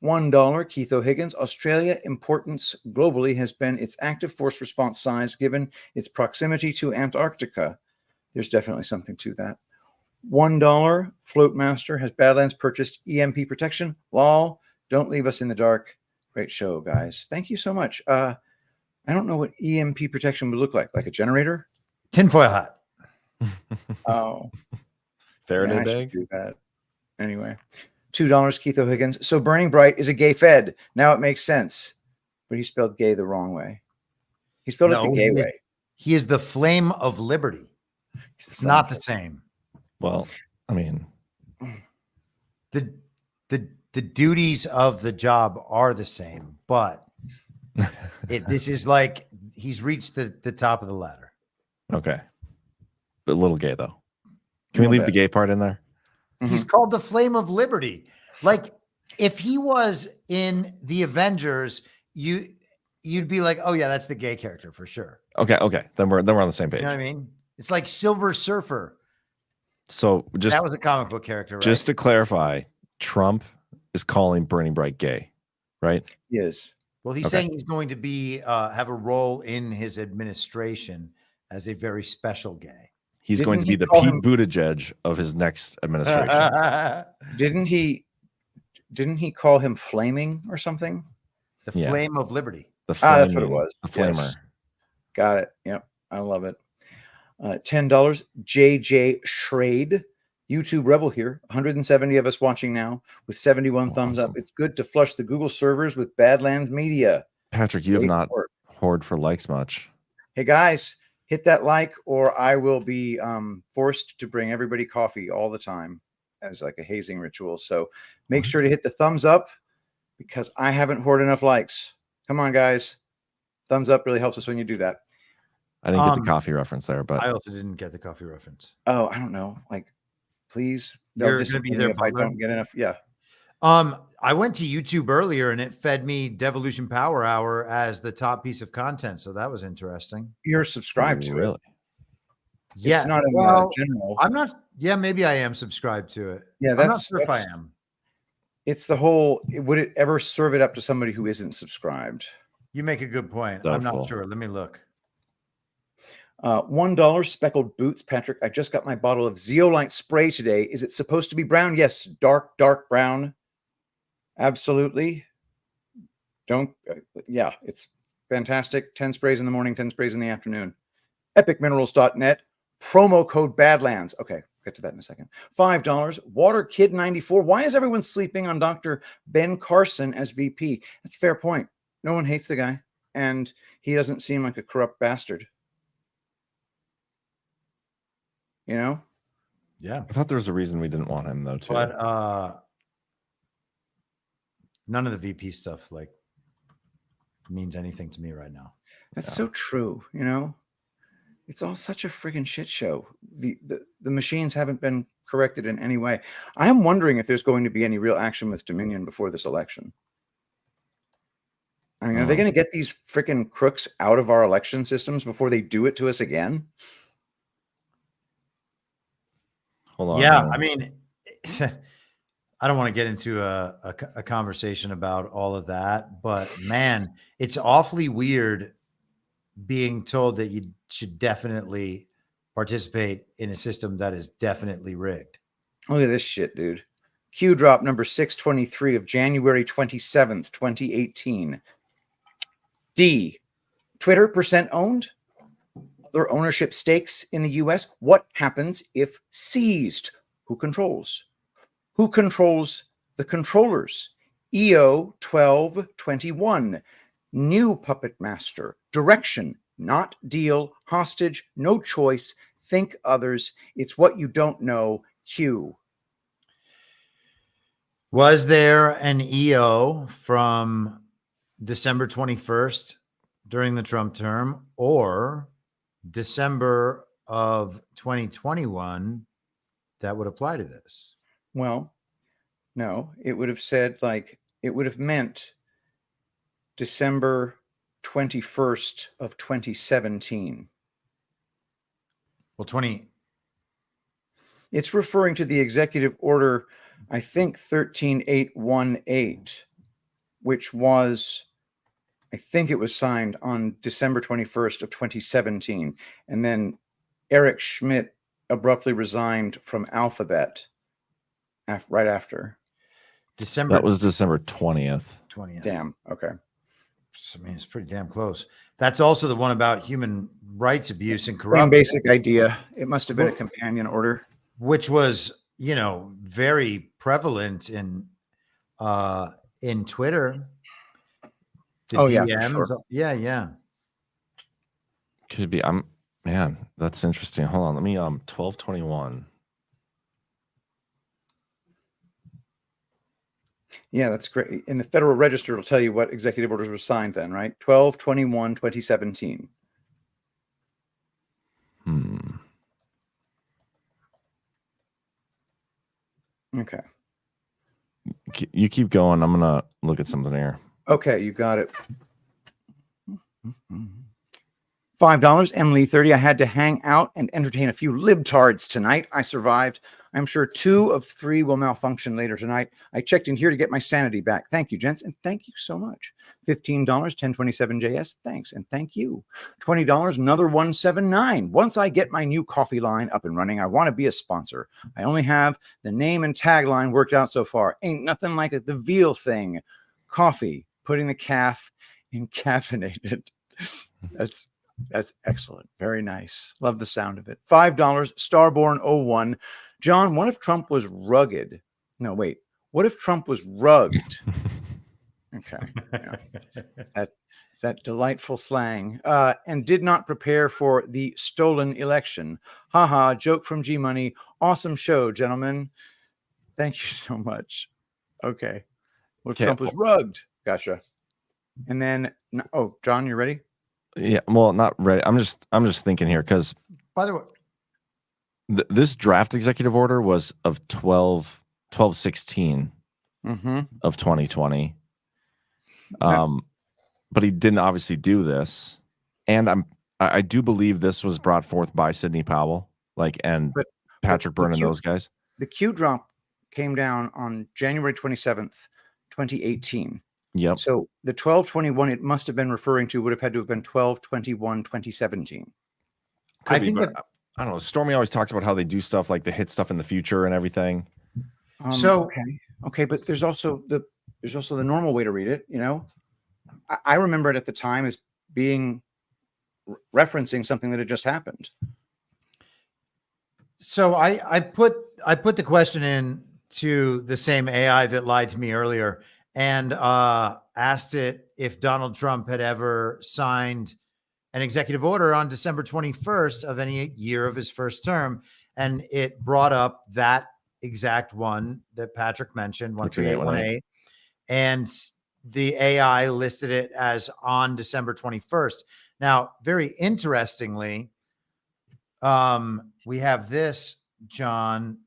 $1. Keith O'Higgins. Australia importance globally has been its active force response size given its proximity to Antarctica. There's definitely something to that. $1. Floatmaster. Has Badlands purchased EMP protection? Lol. Don't leave us in the dark. Great show, guys. Thank you so much. I don't know what EMP protection would look like. Like a generator? Tinfoil hat. Oh. Faraday I should bag? do that. Anyway. $2. Keith O'Higgins. So Burning Bright is a gay fed. Now it makes sense. But he spelled gay the wrong way. He spelled it the gay way. He is the flame of liberty. It's not the same. Well, I mean, the duties of the job are the same, but this is like he's reached the top of the ladder. Okay. But a little gay though. Can we leave the gay part in there? He's called the flame of liberty. Like if he was in the Avengers, you'd be like, oh yeah, that's the gay character for sure. Okay. Then we're on the same page. You know what I mean? It's like Silver Surfer. So that was a comic book character, right? Just to clarify, Trump is calling Burning Bright gay, right? Yes. Well, he's saying he's going to be have a role in his administration as a very special gay. He's going to be the Pete Buttigieg of his next administration. Didn't he call him flaming or something? The flame of liberty. That's what it was. The flamer. Yes. Got it. Yep. I love it. $10. JJ Schrade. YouTube Rebel here. 170 of us watching now with 71 thumbs up. It's good to flush the Google servers with Badlands Media. Patrick, you have not hoard for likes much. Hey guys, hit that like or I will be forced to bring everybody coffee all the time as like a hazing ritual. So make sure to hit the thumbs up because I haven't hoarded enough likes. Come on, guys. Thumbs up really helps us when you do that. I didn't get the coffee reference there, but I also didn't get the coffee reference. Oh, I don't know. Like, please. You're going to be there if I don't get enough. Yeah. I went to YouTube earlier and it fed me Devolution Power Hour as the top piece of content. So that was interesting. You're subscribed to really? it. Yeah. It's not in well, the general. I'm not. Yeah, maybe I am subscribed to it. Yeah, I'm not that's sure if I am. It's the whole. Would it ever serve it up to somebody who isn't subscribed? You make a good point. I'm not sure. Let me look. $1 speckled boots, Patrick. I just got my bottle of Zeolite spray today. Is it supposed to be brown? Yes, dark brown. Absolutely. Don't. Yeah, it's fantastic. 10 sprays in the morning, 10 sprays in the afternoon. EpicMinerals.net. Promo code Badlands. Okay, get to that in a second. $5. Water Kid 94. Why is everyone sleeping on Dr. Ben Carson as VP? That's a fair point. No one hates the guy, and he doesn't seem like a corrupt bastard. You know? Yeah. I thought there was a reason we didn't want him though, too. But none of the VP stuff like means anything to me right now. That's so true, you know? It's all such a friggin' shit show. The machines haven't been corrected in any way. I am wondering if there's going to be any real action with Dominion before this election. I mean, are they going to get these freaking crooks out of our election systems before they do it to us again? Hold on. Yeah, I mean, I don't want to get into a conversation about all of that, but man, it's awfully weird being told that you should definitely participate in a system that is definitely rigged. Look at this shit, dude. Q drop number 623 of January 27th, 2018. D. Twitter percent owned. Other ownership stakes in the US. What happens if seized? Who controls? Who controls the controllers? EO 1221. New puppet master. Direction. Not deal. Hostage. No choice. Think others. It's what you don't know. Q. Was there an EO from December 21st during the Trump term or December of 2021 that would apply to this? Well, no, it would have said like, it would have meant December 21st of 2017. Well, it's referring to the executive order, I think 13818, which was, I think it was signed on December 21st of 2017. And then Eric Schmidt abruptly resigned from Alphabet right after. That was December 20th. 20th. Damn. Okay. I mean, it's pretty damn close. That's also the one about human rights abuse and Same corruption. basic idea. It must have been a companion order, which was, you know, very prevalent in Twitter. The DMs. Yeah, for sure. Yeah. Could be. Man, that's interesting. Hold on. Let me 1221. Yeah, that's great. In the Federal Register, it'll tell you what executive orders were signed then, right? 12/21/2017. Okay. You keep going. I'm gonna look at something here. Okay, you got it. $5. Emily 30. I had to hang out and entertain a few libtards tonight. I survived. I'm sure 2 of 3 will malfunction later tonight. I checked in here to get my sanity back. Thank you, gents, and thank you so much. $15, 1027JS. Thanks, and thank you. $20, another 179. Once I get my new coffee line up and running, I want to be a sponsor. I only have the name and tagline worked out so far. Ain't nothing like it. The veal thing. Coffee, putting the calf in caffeinated. That's excellent. Very nice. Love the sound of it. $5, Starborn 01. John, what if Trump was rugged? No, wait. What if Trump was rugged? Okay. Yeah. It's that delightful slang. And did not prepare for the stolen election. Haha, joke from G Money. Awesome show, gentlemen. Thank you so much. Okay. What if Trump was rugged? Gotcha. And then, oh, John, you ready? Yeah, well, not ready. I'm just thinking here because, by the way, this draft executive order was of 12/16 of 2020. But he didn't obviously do this, and I do believe this was brought forth by Sidney Powell, and But Patrick Byrne and those guys. The Q drop came down on January 27th, 2018. Yep. So the 12/21 it must have been referring to would have had to have been 12/21/2017. I think I don't know. Stormy always talks about how they do stuff like they hit stuff in the future and everything. Okay, but there's also the normal way to read it. I remember it at the time as being referencing something that had just happened. So I put the question in to the same AI that lied to me earlier and asked it if Donald Trump had ever signed an executive order on December 21st of any year of his first term. And it brought up that exact one that Patrick mentioned, 13818. And the AI listed it as on December 21st. Now, very interestingly, we have this, John,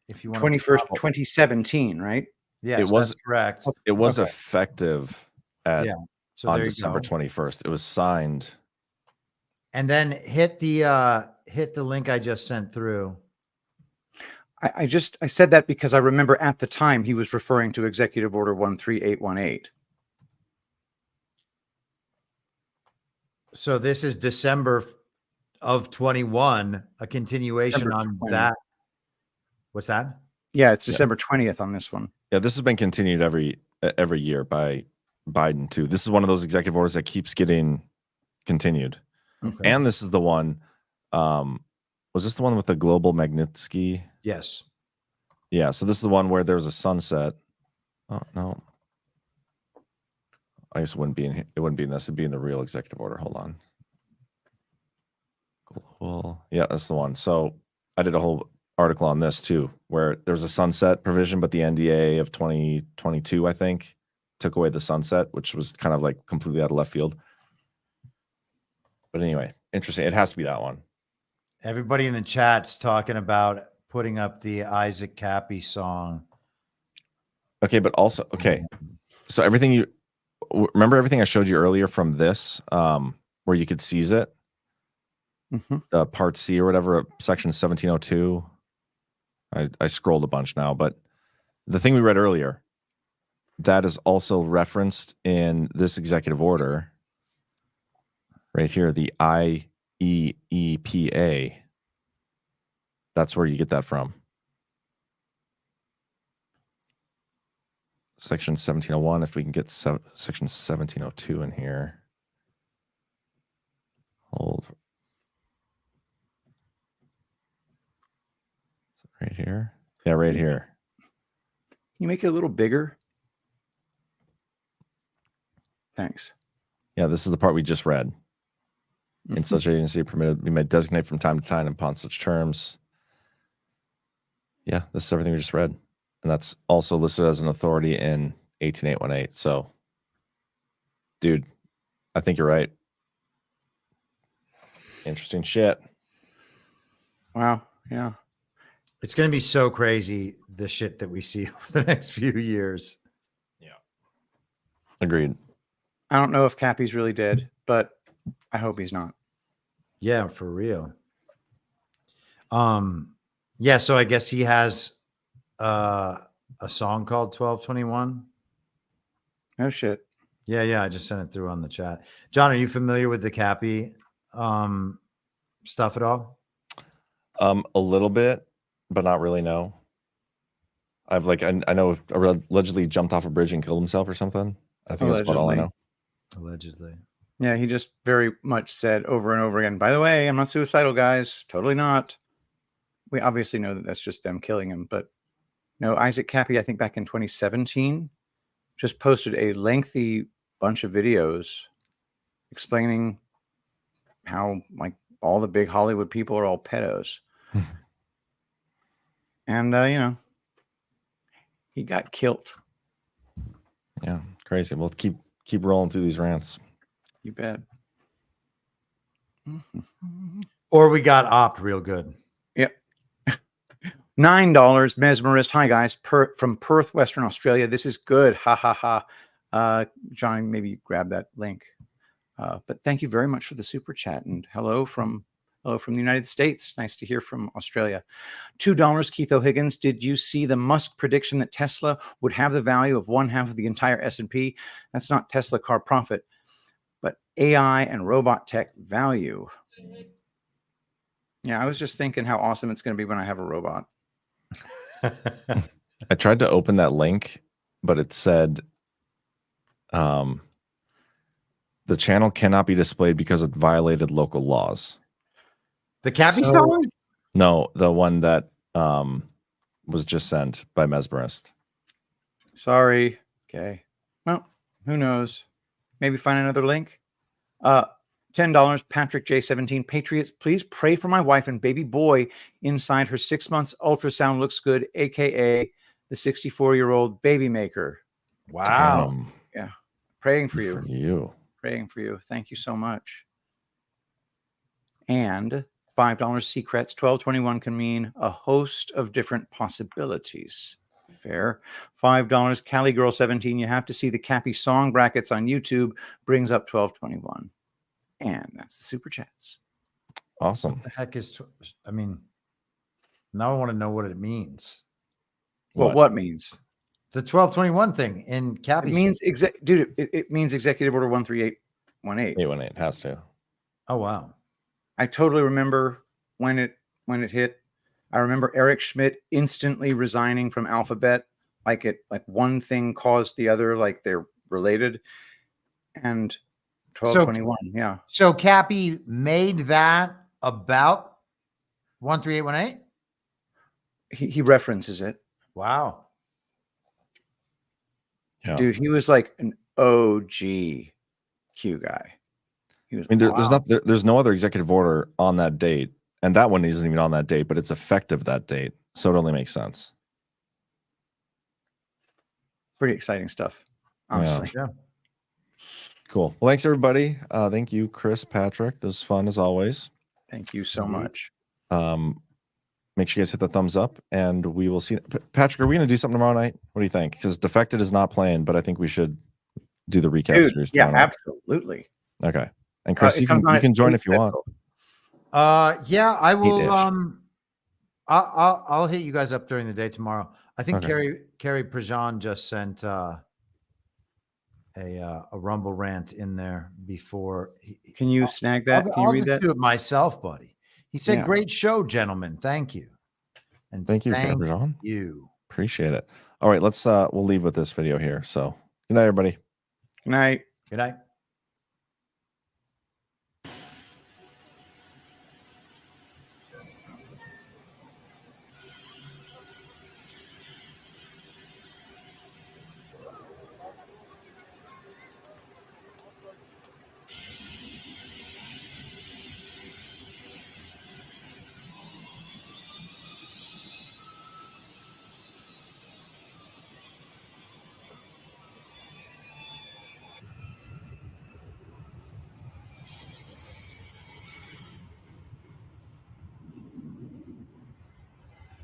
if you want 21st, 2017, right? Yes, it was that's correct. It was effective on there you December go. 21st. It was signed. And then hit the link I just sent through. I said that because I remember at the time he was referring to Executive Order 13818. So this is December of 21, a continuation December on 20. that. What's that? Yeah, it's December 20th on this one. Yeah, this has been continued every year by Biden too. This is one of those executive orders that keeps getting continued. Okay. And this is the one. Was this the one with the global Magnitsky? Yes. Yeah. So this is the one where there was a sunset. Oh no. I guess it wouldn't be in this. It'd be in the real executive order. Hold on. Cool. Yeah, that's the one. So I did a whole article on this too, where there was a sunset provision, but the NDA of 2022, I think, took away the sunset, which was kind of like completely out of left field. But anyway, interesting. It has to be that one. Everybody in the chat's talking about putting up the Isaac Cappy song. Okay, but also, so everything remember everything I showed you earlier from this, where you could seize it? The part C or whatever, section 1702. I scrolled a bunch now, but the thing we read earlier, that is also referenced in this executive order right here, the IEEPA. That's where you get that from. Section 1701, if we can get section 1702 in here. Hold. Right here. Yeah, right here. Can you make it a little bigger? Thanks. Yeah, this is the part we just read. In such agency permitted, we may designate from time to time upon such terms. Yeah, this is everything we just read. And that's also listed as an authority in 18818. So, dude, I think you're right. Interesting shit. Wow. Yeah. It's going to be so crazy, the shit that we see over the next few years. Yeah. Agreed. I don't know if Cappy's really dead, but I hope he's not. Yeah, for real. Yeah, so I guess he has a song called 1221. Oh shit. Yeah, I just sent it through on the chat. John, are you familiar with the Cappy stuff at all? A little bit, but not really, no. I've I know allegedly jumped off a bridge and killed himself or something. I think that's about all I know. Allegedly. Yeah, he just very much said over and over again, by the way, I'm not suicidal, guys. Totally not. We obviously know that that's just them killing him. But no, Isaac Cappy, I think back in 2017, just posted a lengthy bunch of videos explaining how all the big Hollywood people are all pedos. And, he got killed. Yeah, crazy. We'll keep rolling through these rants. You bet. Or we got opt real good. Yep. $9 mesmerist. Hi guys, from Perth, Western Australia. This is good. Ha ha ha. John, maybe grab that link. But thank you very much for the super chat, and hello from the United States. Nice to hear from Australia. $2, Keith O'Higgins. Did you see the Musk prediction that Tesla would have the value of 1/2 of the entire S&P? That's not Tesla car profit, but AI and robot tech value. Yeah, I was just thinking how awesome it's going to be when I have a robot. I tried to open that link, but it said the channel cannot be displayed because it violated local laws. The Cappy song? No, the one that was just sent by Mesmerist. Sorry. Okay. Well, who knows? Maybe find another link. $10, Patrick J17. Patriots, please pray for my wife and baby boy inside her 6 months ultrasound looks good, aka the 64-year-old baby maker. Wow. Damn. Yeah. Praying for you. For you. Praying for you. Thank you so much. And $5 secrets. 1221 can mean a host of different possibilities. Fair. $5 Cali Girl 17. You have to see the Cappy song brackets on YouTube. Brings up 1221. And that's the super chats. Awesome. What the heck is? I mean, now I want to know what it means. What means? The 1221 thing in Cappy. It means it means Executive Order 13818. 818 has to. Oh wow. I totally remember when it hit. I remember Eric Schmidt instantly resigning from Alphabet, like one thing caused the other, like they're related. And 1221, yeah. So Cappy made that about 13818? He references it. Wow. Yeah. Dude, he was like an OG Q guy. He was. I mean, there's no other executive order on that date, and that one isn't even on that date, but it's effective that date, so it only makes sense. Pretty exciting stuff, honestly. Yeah. Cool. Well, thanks everybody. Thank you, Chris, Patrick. This was fun as always. Thank you so much. Make sure you guys hit the thumbs up, and we will see. Patrick, are we going to do something tomorrow night? What do you think? Because Defected is not playing, but I think we should do the recap series. Yeah, tomorrow night. absolutely. Okay. And Chris, you can join if you want. Yeah, I will. Eight-ish. I'll hit you guys up during the day tomorrow. I think Okay. Carrie Prejean just sent a Rumble rant in there before. Can you snag that? Can you read that? Do it myself, buddy. He said, Yeah. "Great show, gentlemen. Thank you." And Thank you, Carrie Prejean. you. Appreciate it. All right, let's we'll leave with this video here. So good night, everybody. Good night. Good night.